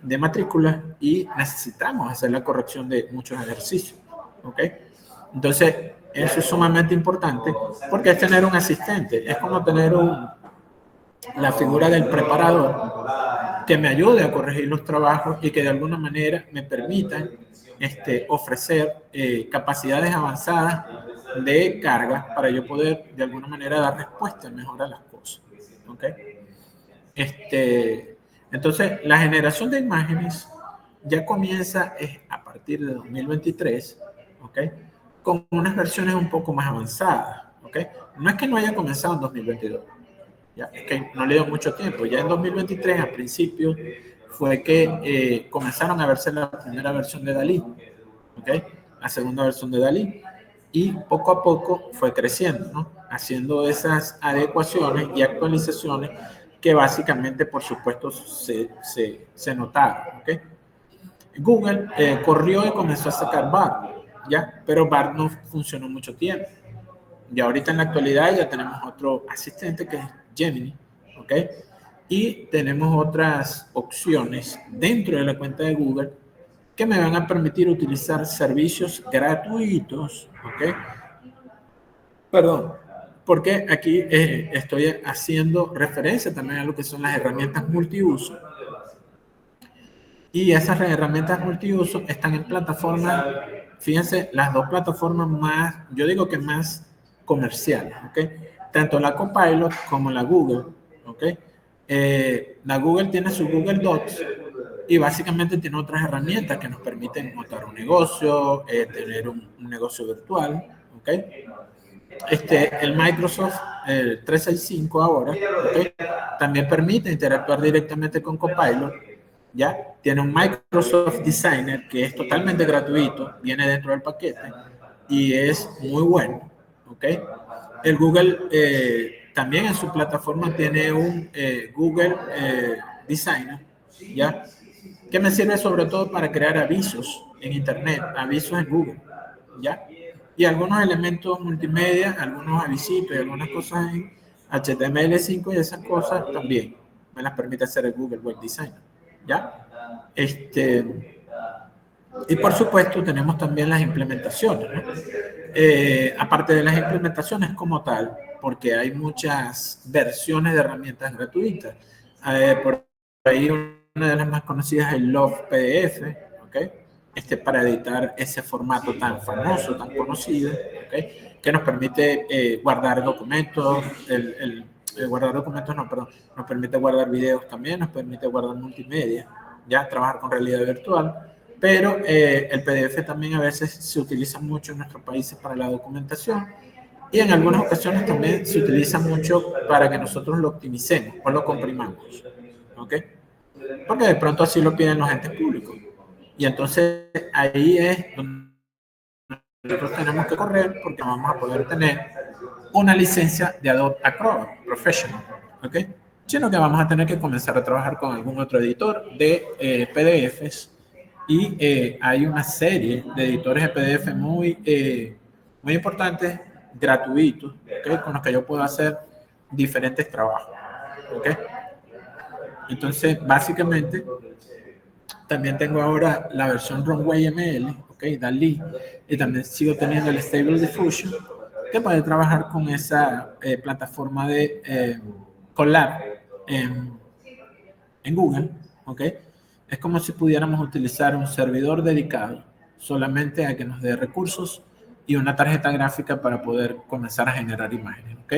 de matrículas y necesitamos hacer la corrección de muchos ejercicios, ¿ok? Entonces, eso es sumamente importante porque es tener un asistente, es como tener la figura del preparador que me ayude a corregir los trabajos y que de alguna manera me permitan ofrecer capacidades avanzadas de carga para yo poder de alguna manera dar respuesta mejor a las cosas, ¿ok? Entonces, la generación de imágenes ya comienza a partir de 2023, ¿ok? Con unas versiones un poco más avanzadas, ¿ok? No es que no haya comenzado en 2022, ya, es que no le dio mucho tiempo. Ya en 2023, a principios, fue que comenzaron a verse la primera versión de Dalí, ¿ok? La segunda versión de Dalí. Y poco a poco fue creciendo, ¿no? Haciendo esas adecuaciones y actualizaciones que básicamente, por supuesto, se notaron, ¿ok? Google corrió y comenzó a sacar BART, ¿ya? Pero BART no funcionó mucho tiempo. Y ahorita en la actualidad ya tenemos otro asistente que es Gemini, ¿ok? Y tenemos otras opciones dentro de la cuenta de Google que me van a permitir utilizar servicios gratuitos, ¿ok? Perdón, porque aquí estoy haciendo referencia también a lo que son las herramientas multiuso. Y esas herramientas multiuso están en plataformas, fíjense, las dos plataformas más, yo digo que más comerciales, ¿ok? Tanto la Copilot como la Google, ¿ok? La Google tiene su Google Docs y básicamente tiene otras herramientas que nos permiten montar un negocio, tener un negocio virtual, ¿ok? El Microsoft 365 ahora, ¿okay? También permite interactuar directamente con Copilot, ¿ya? Tiene un Microsoft Designer que es totalmente gratuito, viene dentro del paquete y es muy bueno, ¿ok? El Google también en su plataforma tiene un Google Designer, ¿ya? Que me sirve sobre todo para crear avisos en Internet, avisos en Google, ¿ya? Y algunos elementos multimedia, algunos avisitos y algunas cosas en HTML5 y esas cosas también me las permite hacer el Google Web Designer, ¿ya? Y por supuesto tenemos también las implementaciones, ¿no? Aparte de las implementaciones como tal, porque hay muchas versiones de herramientas gratuitas. Por ahí una de las más conocidas es el Love PDF, ¿ok? Para editar ese formato tan famoso, tan conocido, ¿ok? Que nos permite guardar documentos, guardar documentos, no, perdón, nos permite guardar videos también, nos permite guardar multimedia, ya trabajar con realidad virtual. Pero el PDF también a veces se utiliza mucho en nuestros países para la documentación y en algunas ocasiones también se utiliza mucho para que nosotros lo optimicemos o lo comprimamos, ¿ok? Porque de pronto así lo piden los entes públicos. Y entonces ahí es donde nosotros tenemos que correr porque vamos a poder tener una licencia de Adobe Acrobat Professional, ¿ok? Sino que vamos a tener que comenzar a trabajar con algún otro editor de PDFs y hay una serie de editores de PDF muy importantes, gratuitos, ¿okay? Con los que yo puedo hacer diferentes trabajos, ¿okay? Entonces, básicamente, también tengo ahora la versión Runway ML, ¿okay? DALL-E, y también sigo teniendo el Stable Diffusion, que puede trabajar con esa plataforma de Colab en Google, ¿ok? Es como si pudiéramos utilizar un servidor dedicado solamente a que nos dé recursos y una tarjeta gráfica para poder comenzar a generar imágenes, ¿ok?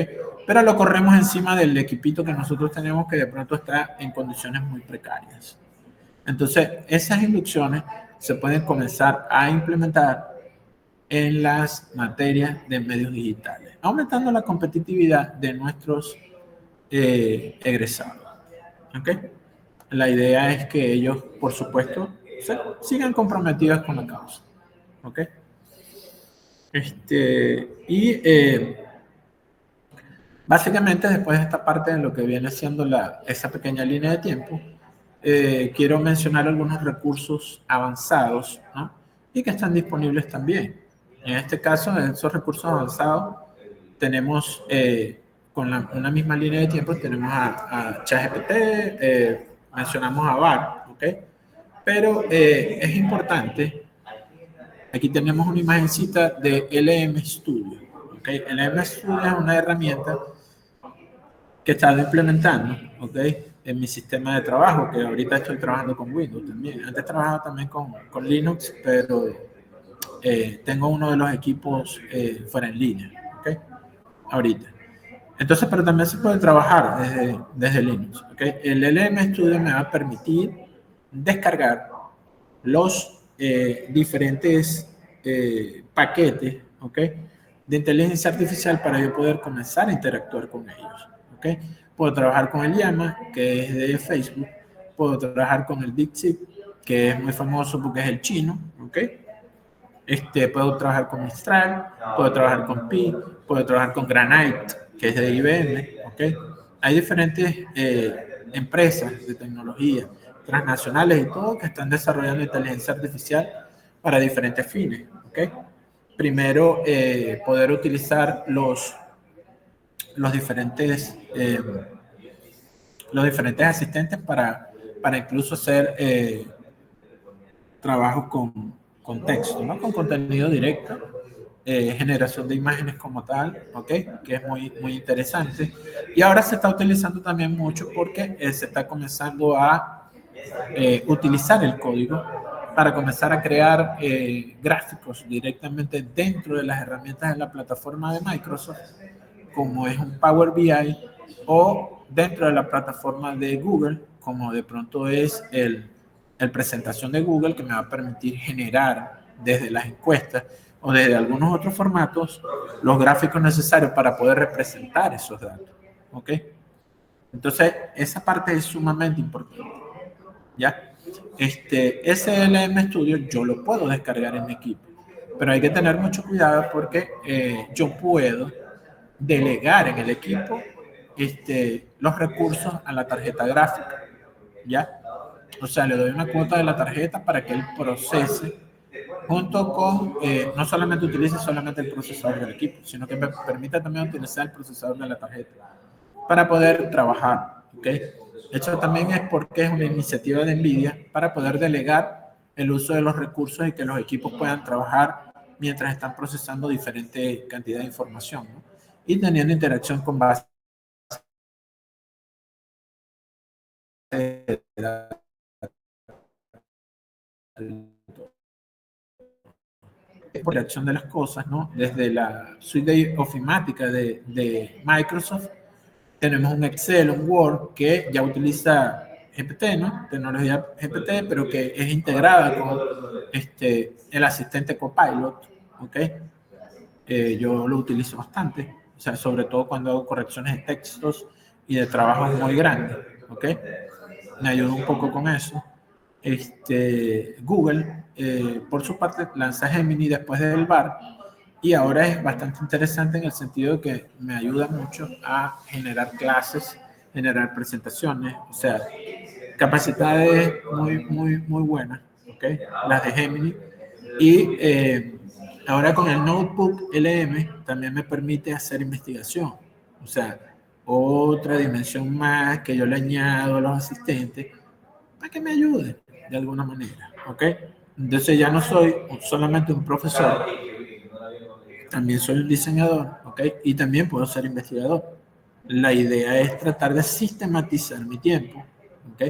Pero lo corremos encima del equipito que nosotros tenemos que de pronto está en condiciones muy precarias. Entonces, esas inducciones se pueden comenzar a implementar en las materias de medios digitales, aumentando la competitividad de nuestros egresados, ¿ok? La idea es que ellos, por supuesto, sigan comprometidos con la causa. ¿Ok? Básicamente, después de esta parte de lo que viene siendo esa pequeña línea de tiempo, quiero mencionar algunos recursos avanzados, ¿no? Y que están disponibles también. En este caso, en esos recursos avanzados, tenemos con una misma línea de tiempo, tenemos a ChatGPT, mencionamos a BART, ¿ok? Pero es importante, aquí tenemos una imagencita de LM Studio, ¿ok? LM Studio es una herramienta que he estado implementando, ¿ok? En mi sistema de trabajo, que ahorita estoy trabajando con Windows también. Antes trabajaba también con Linux, pero tengo uno de los equipos fuera en línea, ¿ok? Ahorita. Entonces, pero también se puede trabajar desde Linux, ¿ok? El LM Studio me va a permitir descargar los diferentes paquetes, ¿ok? De inteligencia artificial para yo poder comenzar a interactuar con ellos, ¿ok? Puedo trabajar con el Llama, que es de Facebook, puedo trabajar con el DeepSeek, que es muy famoso porque es el chino, ¿ok? Puedo trabajar con Mistral, puedo trabajar con Pi, puedo trabajar con Granite, que es de IBM, ¿ok? Hay diferentes empresas de tecnología transnacionales y todo que están desarrollando inteligencia artificial para diferentes fines, ¿ok? Primero, poder utilizar los diferentes asistentes para incluso hacer trabajos con texto, ¿no? Con contenido directo, generación de imágenes como tal, ¿ok? Que es muy, muy interesante. Y ahora se está utilizando también mucho porque se está comenzando a utilizar el código para comenzar a crear gráficos directamente dentro de las herramientas de la plataforma de Microsoft, como es un Power BI, o dentro de la plataforma de Google, como de pronto es el presentación de Google, que me va a permitir generar desde las encuestas o desde algunos otros formatos los gráficos necesarios para poder representar esos datos. ¿Ok? Entonces, esa parte es sumamente importante. ¿Ya? SLM Studio yo lo puedo descargar en mi equipo, pero hay que tener mucho cuidado porque yo puedo delegar en el equipo los recursos a la tarjeta gráfica, ¿ya? O sea, le doy una cuota de la tarjeta para que él procese junto con, no solamente utilice solamente el procesador del equipo, sino que me permita también utilizar el procesador de la tarjeta para poder trabajar, ¿ok? Esto también es porque es una iniciativa de NVIDIA para poder delegar el uso de los recursos y que los equipos puedan trabajar mientras están procesando diferente cantidad de información, ¿no? Y teniendo interacción con base de datos, interacción de las cosas, ¿no? Desde la suite de ofimática de Microsoft, tenemos un Excel, un Word que ya utiliza GPT, ¿no? Tecnología GPT, pero que es integrada con el asistente Copilot, ¿ok? Yo lo utilizo bastante, o sea, sobre todo cuando hago correcciones de textos y de trabajos muy grandes, ¿ok? Me ayuda un poco con eso. Google, por su parte, lanza Gemini después del VAR y ahora es bastante interesante en el sentido de que me ayuda mucho a generar clases, generar presentaciones, o sea, capacidades muy, muy, muy buenas, ¿ok? Las de Gemini. Y ahora con el Notebook LM también me permite hacer investigación, o sea, otra dimensión más que yo le añado a los asistentes para que me ayuden de alguna manera, ¿ok? Entonces ya no soy solamente un profesor, también soy un diseñador, ¿ok? Y también puedo ser investigador. La idea es tratar de sistematizar mi tiempo, ¿ok?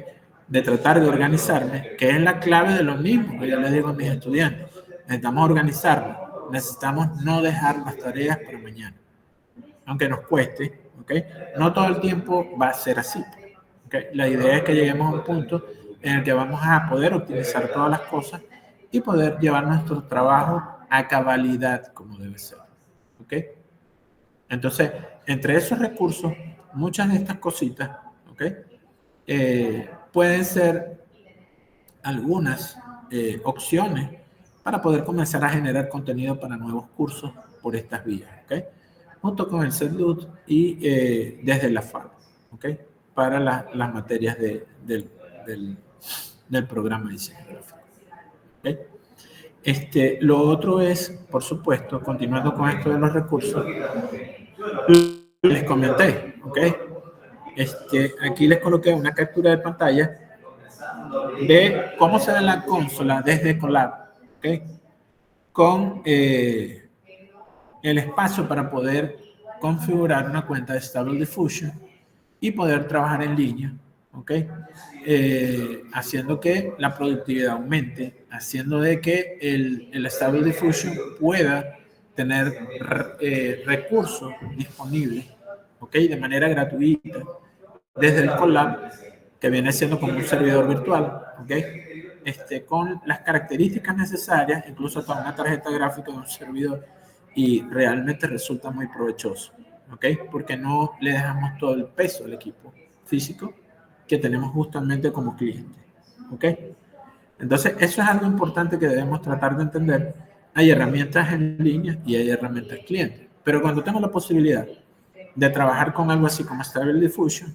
De tratar de organizarme, que es la clave de lo mismo que yo le digo a mis estudiantes. Necesitamos organizarnos, necesitamos no dejar las tareas para mañana, aunque nos cueste, ¿ok? No todo el tiempo va a ser así, ¿ok? La idea es que lleguemos a un punto en el que vamos a poder optimizar todas las cosas y poder llevar nuestro trabajo a cabalidad como debe ser, ¿ok? Entonces, entre esos recursos, muchas de estas cositas, ¿ok? Pueden ser algunas opciones para poder comenzar a generar contenido para nuevos cursos por estas vías, ¿ok? Junto con el SEDLUT y desde la FAB, ¿ok? Para las materias del programa de diseño gráfico, ¿ok? Lo otro es, por supuesto, continuando con esto de los recursos, les comenté, ¿ok? Aquí les coloqué una captura de pantalla de cómo se ve la consola desde Colab, ¿ok? Con el espacio para poder configurar una cuenta de Stable Diffusion y poder trabajar en línea, ¿ok? Haciendo que la productividad aumente, haciendo de que el Stable Diffusion pueda tener recursos disponibles, ¿ok? De manera gratuita desde el Colab, que viene siendo como un servidor virtual, ¿ok? Con las características necesarias, incluso con una tarjeta gráfica de un servidor, y realmente resulta muy provechoso, ¿ok? Porque no le dejamos todo el peso al equipo físico que tenemos justamente como cliente, ¿ok? Entonces, eso es algo importante que debemos tratar de entender. Hay herramientas en línea y hay herramientas clientes, pero cuando tengo la posibilidad de trabajar con algo así como Stable Diffusion,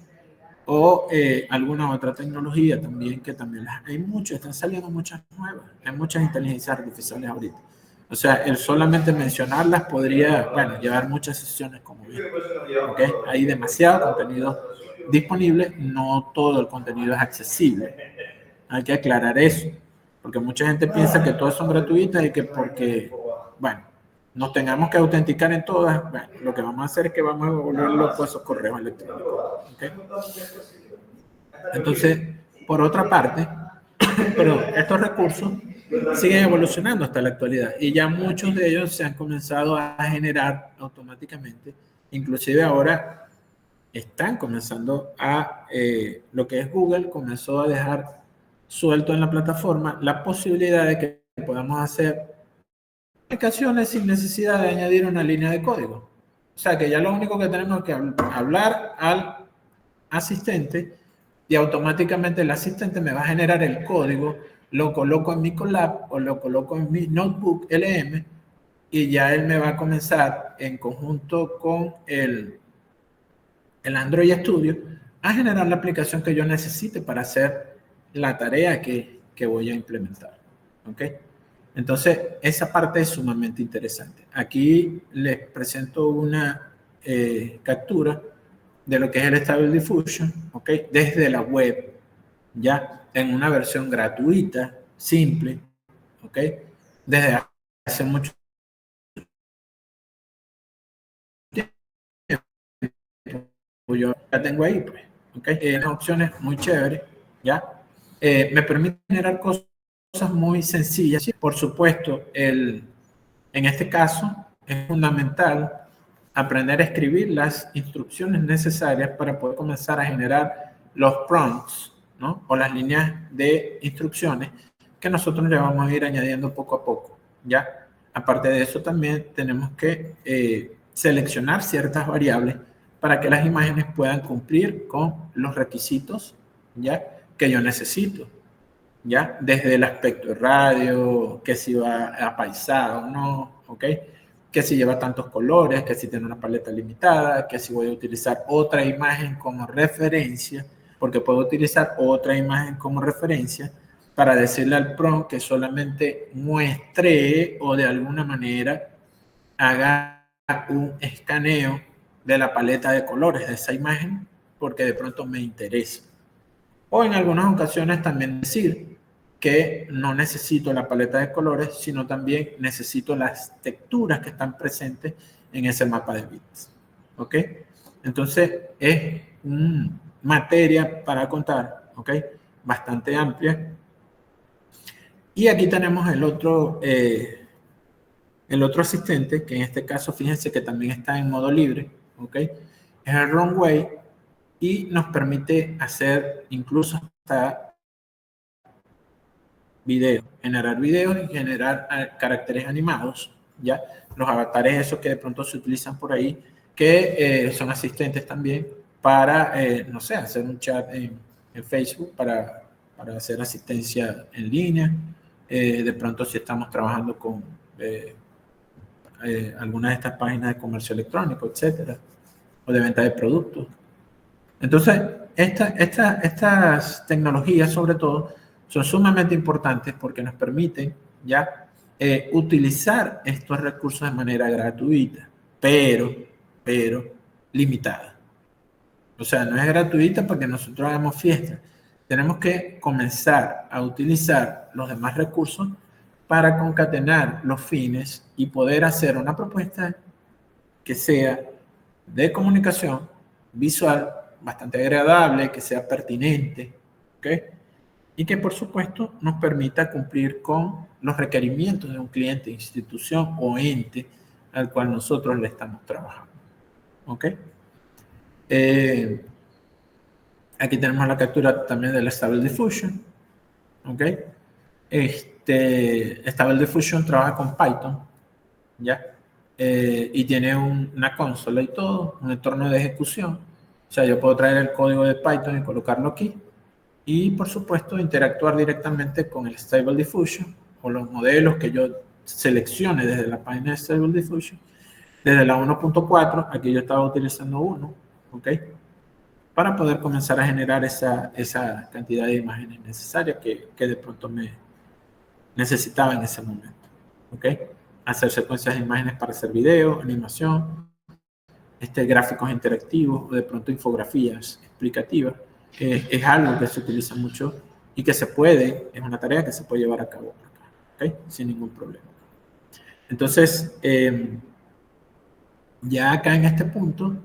o alguna otra tecnología también, que también hay muchas, están saliendo muchas nuevas, hay muchas inteligencias artificiales ahorita. O sea, el solamente mencionarlas podría, bueno, llevar muchas sesiones como bien. ¿Okay? Hay demasiado contenido disponible, no todo el contenido es accesible. Hay que aclarar eso, porque mucha gente piensa que todas son gratuitas y que porque, bueno, nos tengamos que autenticar en todas, bueno, lo que vamos a hacer es que vamos a volver locos esos correos electrónicos. ¿Okay? Entonces, por otra parte, pero estos recursos siguen evolucionando hasta la actualidad y ya muchos de ellos se han comenzado a generar automáticamente. Inclusive ahora están comenzando a, lo que es Google, comenzó a dejar suelto en la plataforma la posibilidad de que podamos hacer aplicaciones sin necesidad de añadir una línea de código. O sea que ya lo único que tenemos que hablar al asistente y automáticamente el asistente me va a generar el código, lo coloco en mi Colab o lo coloco en mi Notebook LM y ya él me va a comenzar en conjunto con el Android Studio a generar la aplicación que yo necesite para hacer la tarea que voy a implementar. ¿Ok? Entonces, esa parte es sumamente interesante. Aquí les presento una captura de lo que es el Stable Diffusion, ¿ok? Desde la web, ya en una versión gratuita, simple, ¿ok? Desde hace mucho tiempo, yo la tengo ahí, pues, ¿ok? Unas opciones muy chéveres, ¿ya? Me permite generar cosas muy sencillas. Por supuesto, en este caso es fundamental aprender a escribir las instrucciones necesarias para poder comenzar a generar los prompts, ¿no? O las líneas de instrucciones que nosotros le vamos a ir añadiendo poco a poco, ¿ya? Aparte de eso, también tenemos que seleccionar ciertas variables para que las imágenes puedan cumplir con los requisitos, ¿ya? Que yo necesito, ¿ya? Desde el aspecto de radio, que si va apaisado o no, ¿ok? Que si lleva tantos colores, que si tiene una paleta limitada, que si voy a utilizar otra imagen como referencia, porque puedo utilizar otra imagen como referencia para decirle al prompt que solamente muestre o de alguna manera haga un escaneo de la paleta de colores de esa imagen, porque de pronto me interesa. O en algunas ocasiones también decir que no necesito la paleta de colores, sino también necesito las texturas que están presentes en ese mapa de bits. ¿Ok? Entonces, es una materia para contar, ¿ok? Bastante amplia. Y aquí tenemos el otro asistente, que en este caso, fíjense que también está en modo libre, ¿ok? Es el Runway y nos permite hacer incluso hasta video, generar videos y generar caracteres animados, ¿ya? Los avatares esos que de pronto se utilizan por ahí, que son asistentes también para, no sé, hacer un chat en Facebook para hacer asistencia en línea. De pronto si estamos trabajando con alguna de estas páginas de comercio electrónico, etcétera, o de venta de productos. Entonces, estas tecnologías, sobre todo, son sumamente importantes porque nos permiten ya utilizar estos recursos de manera gratuita, pero limitada. O sea, no es gratuita porque nosotros hagamos fiesta. Tenemos que comenzar a utilizar los demás recursos para concatenar los fines y poder hacer una propuesta que sea de comunicación visual, bastante agradable, que sea pertinente, ¿ok? Y que por supuesto nos permita cumplir con los requerimientos de un cliente, institución o ente al cual nosotros le estamos trabajando, ¿ok? Aquí tenemos la captura también del Stable Diffusion, ¿ok? Stable Diffusion trabaja con Python, ¿ya? Y tiene una consola y todo, un entorno de ejecución. O sea, yo puedo traer el código de Python y colocarlo aquí. Y, por supuesto, interactuar directamente con el Stable Diffusion o los modelos que yo seleccione desde la página de Stable Diffusion. Desde la 1.4, aquí yo estaba utilizando uno, ¿ok? para poder comenzar a generar esa cantidad de imágenes necesarias que de pronto me necesitaba en ese momento. ¿Ok? Hacer secuencias de imágenes para hacer video, animación, gráficos interactivos o de pronto infografías explicativas. Es algo que se utiliza mucho y que se puede, es una tarea que se puede llevar a cabo acá, ¿okay? Sin ningún problema. Entonces, ya acá en este punto,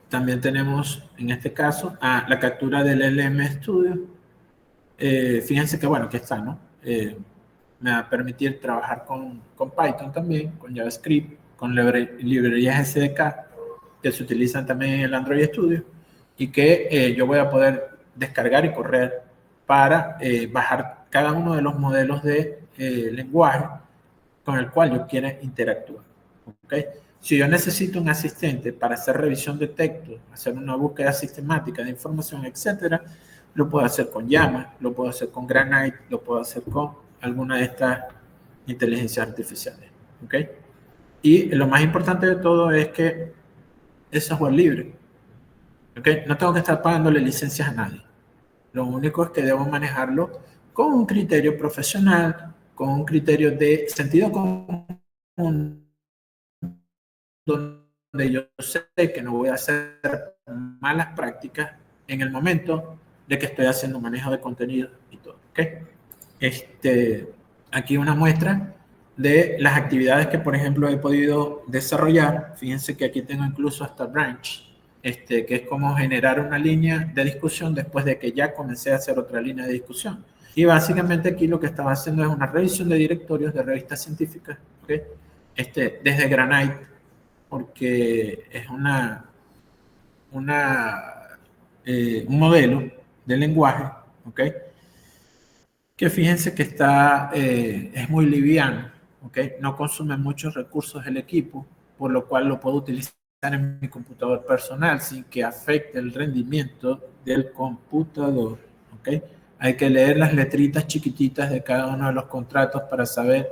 también tenemos en este caso la captura del LM Studio. Fíjense que bueno, que está, ¿no? Me va a permitir trabajar con Python también, con JavaScript, con librerías SDK que se utilizan también en el Android Studio y que yo voy a poder descargar y correr para bajar cada uno de los modelos de lenguaje con el cual yo quiera interactuar. ¿Okay? Si yo necesito un asistente para hacer revisión de texto, hacer una búsqueda sistemática de información, etcétera, lo puedo hacer con Llama, lo puedo hacer con Granite, lo puedo hacer con alguna de estas inteligencias artificiales. ¿Okay? Y lo más importante de todo es que es software libre. ¿Okay? No tengo que estar pagándole licencias a nadie. Lo único es que debo manejarlo con un criterio profesional, con un criterio de sentido común, donde yo sé que no voy a hacer malas prácticas en el momento de que estoy haciendo manejo de contenido y todo. ¿Okay? Aquí una muestra de las actividades que, por ejemplo, he podido desarrollar. Fíjense que aquí tengo incluso hasta branch, que es como generar una línea de discusión después de que ya comencé a hacer otra línea de discusión. Y básicamente aquí lo que estaba haciendo es una revisión de directorios de revistas científicas, ¿okay? Desde Granite, porque es un modelo de lenguaje, ¿okay? Que fíjense que es muy liviano, ¿okay? No consume muchos recursos el equipo, por lo cual lo puedo utilizar en mi computador personal sin que afecte el rendimiento del computador, ¿okay? Hay que leer las letritas chiquititas de cada uno de los contratos para saber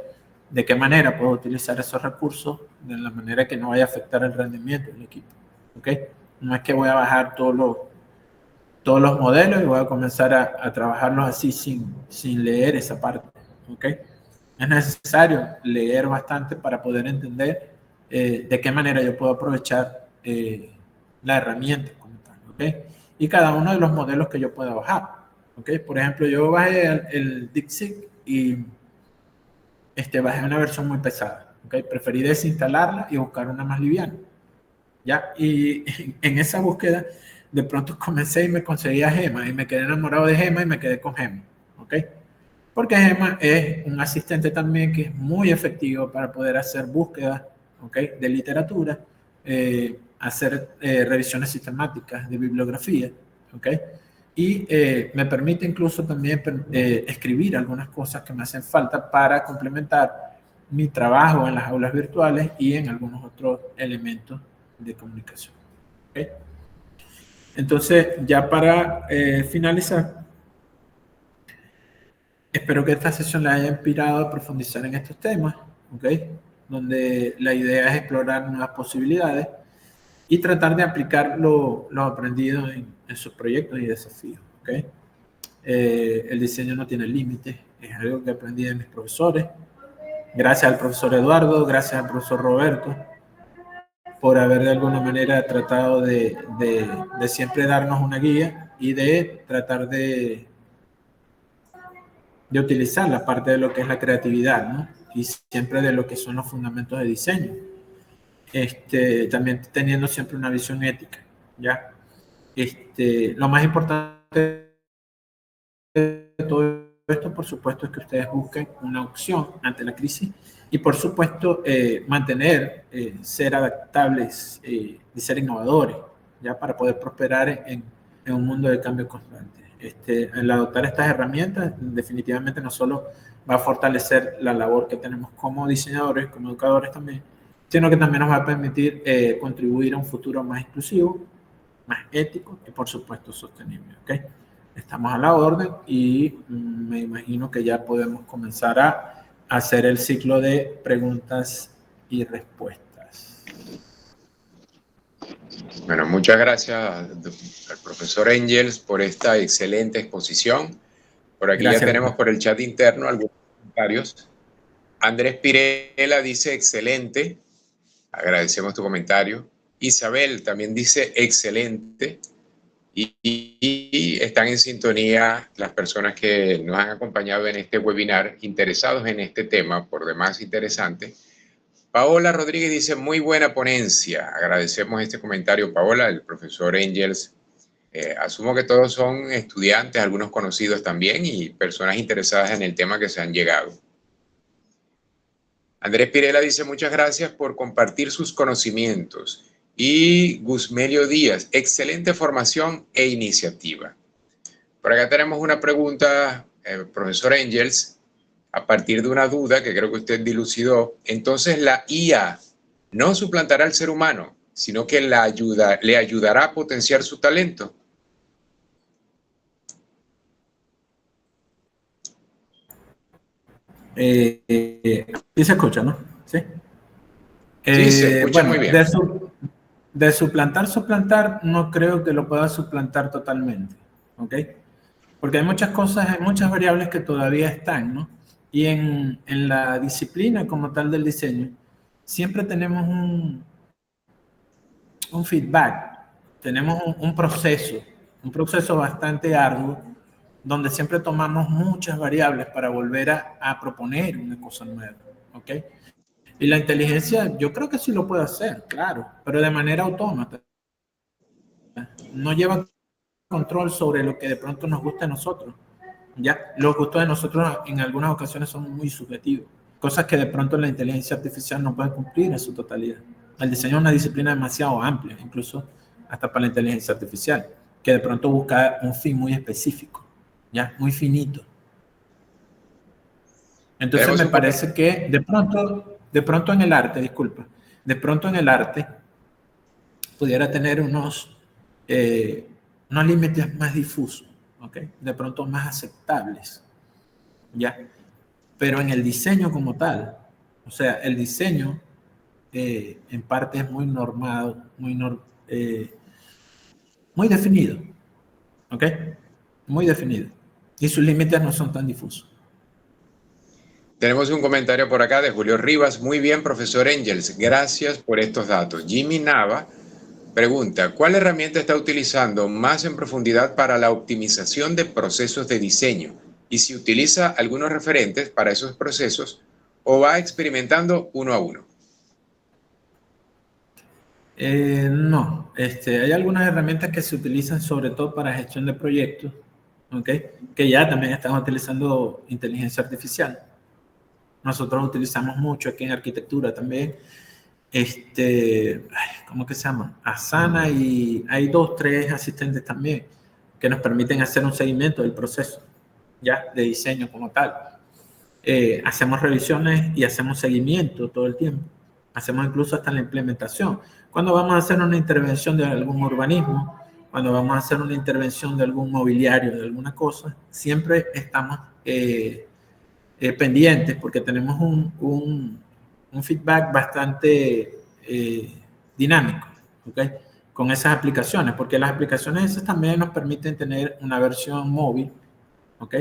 de qué manera puedo utilizar esos recursos de la manera que no vaya a afectar el rendimiento del equipo, ¿okay? No es que voy a bajar todos los modelos y voy a comenzar a trabajarlos así sin leer esa parte, ¿ok? Es necesario leer bastante para poder entender de qué manera yo puedo aprovechar la herramienta como tal, ¿ok? Y cada uno de los modelos que yo pueda bajar, ¿ok? Por ejemplo, yo bajé el DeepSeek y bajé una versión muy pesada, ¿ok? Preferí desinstalarla y buscar una más liviana, ¿ya? Y en esa búsqueda de pronto comencé y me conseguía Gema y me quedé enamorado de Gema y me quedé con Gema, ¿ok? Porque Gema es un asistente también que es muy efectivo para poder hacer búsquedas, ¿ok? De literatura, hacer revisiones sistemáticas de bibliografía, ¿ok? Y me permite incluso también escribir algunas cosas que me hacen falta para complementar mi trabajo en las aulas virtuales y en algunos otros elementos de comunicación. ¿Okay? Entonces, ya para finalizar, espero que esta sesión les haya inspirado a profundizar en estos temas, ¿okay? Donde la idea es explorar nuevas posibilidades y tratar de aplicar lo aprendido en sus proyectos y desafíos. ¿Okay? El diseño no tiene límites, es algo que aprendí de mis profesores. Gracias al profesor Eduardo, gracias al profesor Roberto, por haber de alguna manera tratado de siempre darnos una guía y de tratar de utilizar la parte de lo que es la creatividad, ¿no? Y siempre de lo que son los fundamentos de diseño. También teniendo siempre una visión ética, ¿ya? Lo más importante de todo esto, por supuesto, es que ustedes busquen una opción ante la crisis y, por supuesto, mantener, ser adaptables y ser innovadores, ya para poder prosperar en un mundo de cambio constante. El adoptar estas herramientas definitivamente no solo va a fortalecer la labor que tenemos como diseñadores, como educadores también, sino que también nos va a permitir contribuir a un futuro más inclusivo, más ético y, por supuesto, sostenible. ¿Okay? Estamos a la orden y me imagino que ya podemos comenzar a hacer el ciclo de preguntas y respuestas. Bueno, muchas gracias al profesor Engels por esta excelente exposición. Por aquí ya Gracias. tenemos por el chat interno algunos comentarios. Andrés Pirela dice excelente. Agradecemos tu comentario. Isabel también dice excelente. Y están en sintonía las personas que nos han acompañado en este webinar, interesados en este tema, por demás interesante. Paola Rodríguez dice, muy buena ponencia. Agradecemos este comentario, Paola, el profesor Engels. Asumo que todos son estudiantes, algunos conocidos también, y personas interesadas en el tema que se han llegado. Andrés Pirela dice, muchas gracias por compartir sus conocimientos. Y Guzmelio Díaz, excelente formación e iniciativa. Por acá tenemos una pregunta, profesor Engels, a partir de una duda que creo que usted dilucidó. Entonces, la IA no suplantará al ser humano, sino que le ayudará a potenciar su talento. Sí se escucha, ¿no? Sí. Sí, se escucha Bueno, muy bien. de suplantar, no creo que lo pueda suplantar totalmente, ¿ok? Porque hay muchas cosas, hay muchas variables que todavía están, ¿no? Y en la disciplina como tal del diseño, siempre tenemos un feedback, tenemos un proceso bastante arduo, donde siempre tomamos muchas variables para volver a proponer una cosa nueva, ¿ok? Y la inteligencia, yo creo que sí lo puede hacer, claro, pero de manera autómata. No lleva control sobre lo que de pronto nos gusta a nosotros. Ya, los gustos de nosotros en algunas ocasiones son muy subjetivos, cosas que de pronto la inteligencia artificial no puede cumplir en su totalidad. El diseño es una disciplina demasiado amplia, incluso hasta para la inteligencia artificial, que de pronto busca un fin muy específico, ya, muy finito. Entonces Tenemos me un parece que de pronto en el arte, disculpa, de pronto en el arte pudiera tener unos límites más difusos, ¿ok? De pronto más aceptables, ¿ya? Pero en el diseño como tal, o sea, el diseño en parte es muy normado, muy definido, ¿ok? Muy definido. Y sus límites no son tan difusos. Tenemos un comentario por acá de Julio Rivas. Muy bien, profesor Engels. Gracias por estos datos. Jimmy Nava pregunta, ¿cuál herramienta está utilizando más en profundidad para la optimización de procesos de diseño? Y si utiliza algunos referentes para esos procesos o va experimentando uno a uno. No, hay algunas herramientas que se utilizan sobre todo para gestión de proyectos, ¿ok? Que ya también están utilizando inteligencia artificial. Nosotros utilizamos mucho aquí en arquitectura también. ¿Cómo que se llama? Asana, y hay 2, 3 asistentes también que nos permiten hacer un seguimiento del proceso ya de diseño como tal. Hacemos revisiones y hacemos seguimiento todo el tiempo. Hacemos incluso hasta la implementación. Cuando vamos a hacer una intervención de algún urbanismo, cuando vamos a hacer una intervención de algún mobiliario, de alguna cosa, siempre estamos pendientes porque tenemos un feedback bastante dinámico, ¿ok? Con esas aplicaciones, porque las aplicaciones esas también nos permiten tener una versión móvil, ¿ok?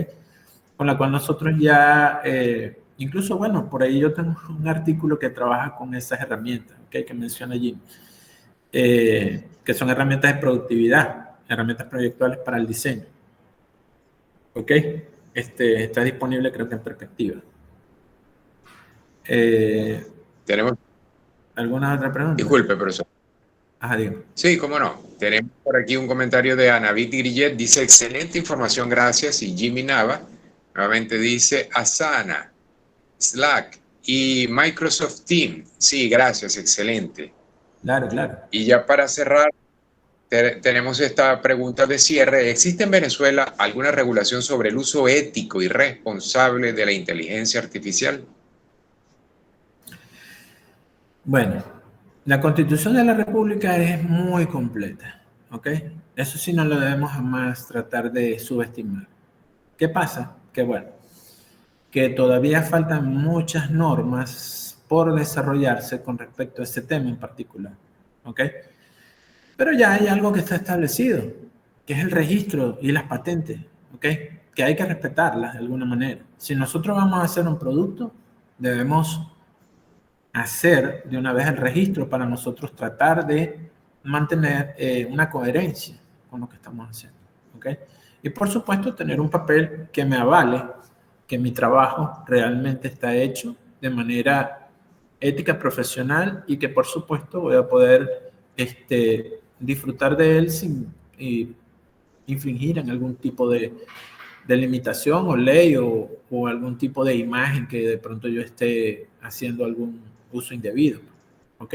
Con la cual nosotros ya, incluso, bueno, por ahí yo tengo un artículo que trabaja con esas herramientas, ¿ok? Que menciona allí, que son herramientas de productividad, herramientas proyectuales para el diseño, ¿ok? Está disponible creo que en perspectiva. Tenemos... ¿Alguna otra pregunta? Disculpe, profesor. Ajá, digo. Sí, cómo no. Tenemos por aquí un comentario de Anavit Grillet. Dice, excelente información, gracias. Y Jimmy Nava nuevamente dice, Asana, Slack y Microsoft Teams. Sí, gracias, excelente. Claro, claro. Y ya para cerrar, tenemos esta pregunta de cierre. ¿Existe en Venezuela alguna regulación sobre el uso ético y responsable de la inteligencia artificial? Bueno, la Constitución de la República es muy completa, ¿ok? Eso sí no lo debemos jamás tratar de subestimar. ¿Qué pasa? Que bueno, que todavía faltan muchas normas por desarrollarse con respecto a este tema en particular, ¿ok? Pero ya hay algo que está establecido, que es el registro y las patentes, ¿ok? Que hay que respetarlas de alguna manera. Si nosotros vamos a hacer un producto, debemos hacer de una vez el registro para nosotros tratar de mantener una coherencia con lo que estamos haciendo, ¿ok? Y por supuesto tener un papel que me avale que mi trabajo realmente está hecho de manera ética, profesional, y que por supuesto voy a poder disfrutar de él sin infringir en algún tipo de limitación o ley o algún tipo de imagen que de pronto yo esté haciendo algún uso indebido. ¿Ok?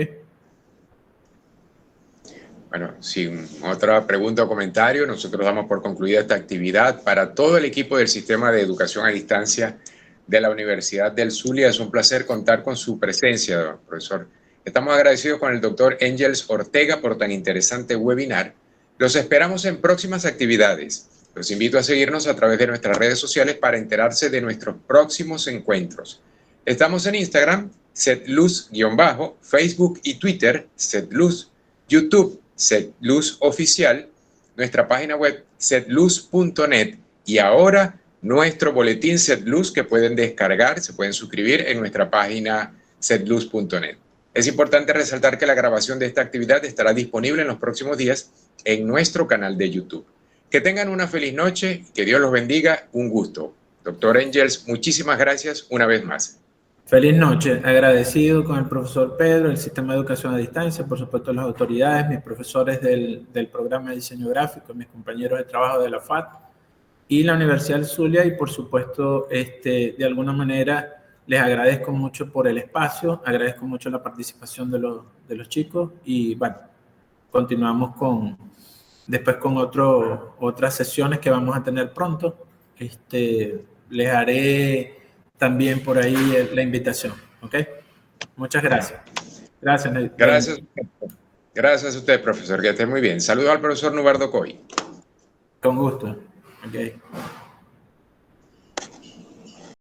Bueno, sin otra pregunta o comentario, nosotros damos por concluida esta actividad. Para todo el equipo del Sistema de Educación a Distancia de la Universidad del Zulia, es un placer contar con su presencia, profesor. Estamos agradecidos con el doctor Engels Ortega por tan interesante webinar. Los esperamos en próximas actividades. Los invito a seguirnos a través de nuestras redes sociales para enterarse de nuestros próximos encuentros. Estamos en Instagram, setluz_, Facebook y Twitter, setluz, YouTube, setluz oficial, nuestra página web setluz.net y ahora nuestro boletín setluz que pueden descargar, se pueden suscribir en nuestra página setluz.net. Es importante resaltar que la grabación de esta actividad estará disponible en los próximos días en nuestro canal de YouTube. Que tengan una feliz noche, que Dios los bendiga, un gusto. Doctor Engels, muchísimas gracias una vez más. Feliz noche, agradecido con el profesor Pedro, el Sistema de Educación a Distancia, por supuesto las autoridades, mis profesores del programa de diseño gráfico, mis compañeros de trabajo de la FAT y la Universidad del Zulia, y por supuesto de alguna manera les agradezco mucho por el espacio, agradezco mucho la participación de los chicos y bueno, continuamos después con otras sesiones que vamos a tener pronto. Les haré también por ahí la invitación, ¿ok? Muchas gracias. Gracias, Ned. Gracias a usted, profesor, que esté muy bien. Saludos al profesor Nubardo Coy. Con gusto. Ok.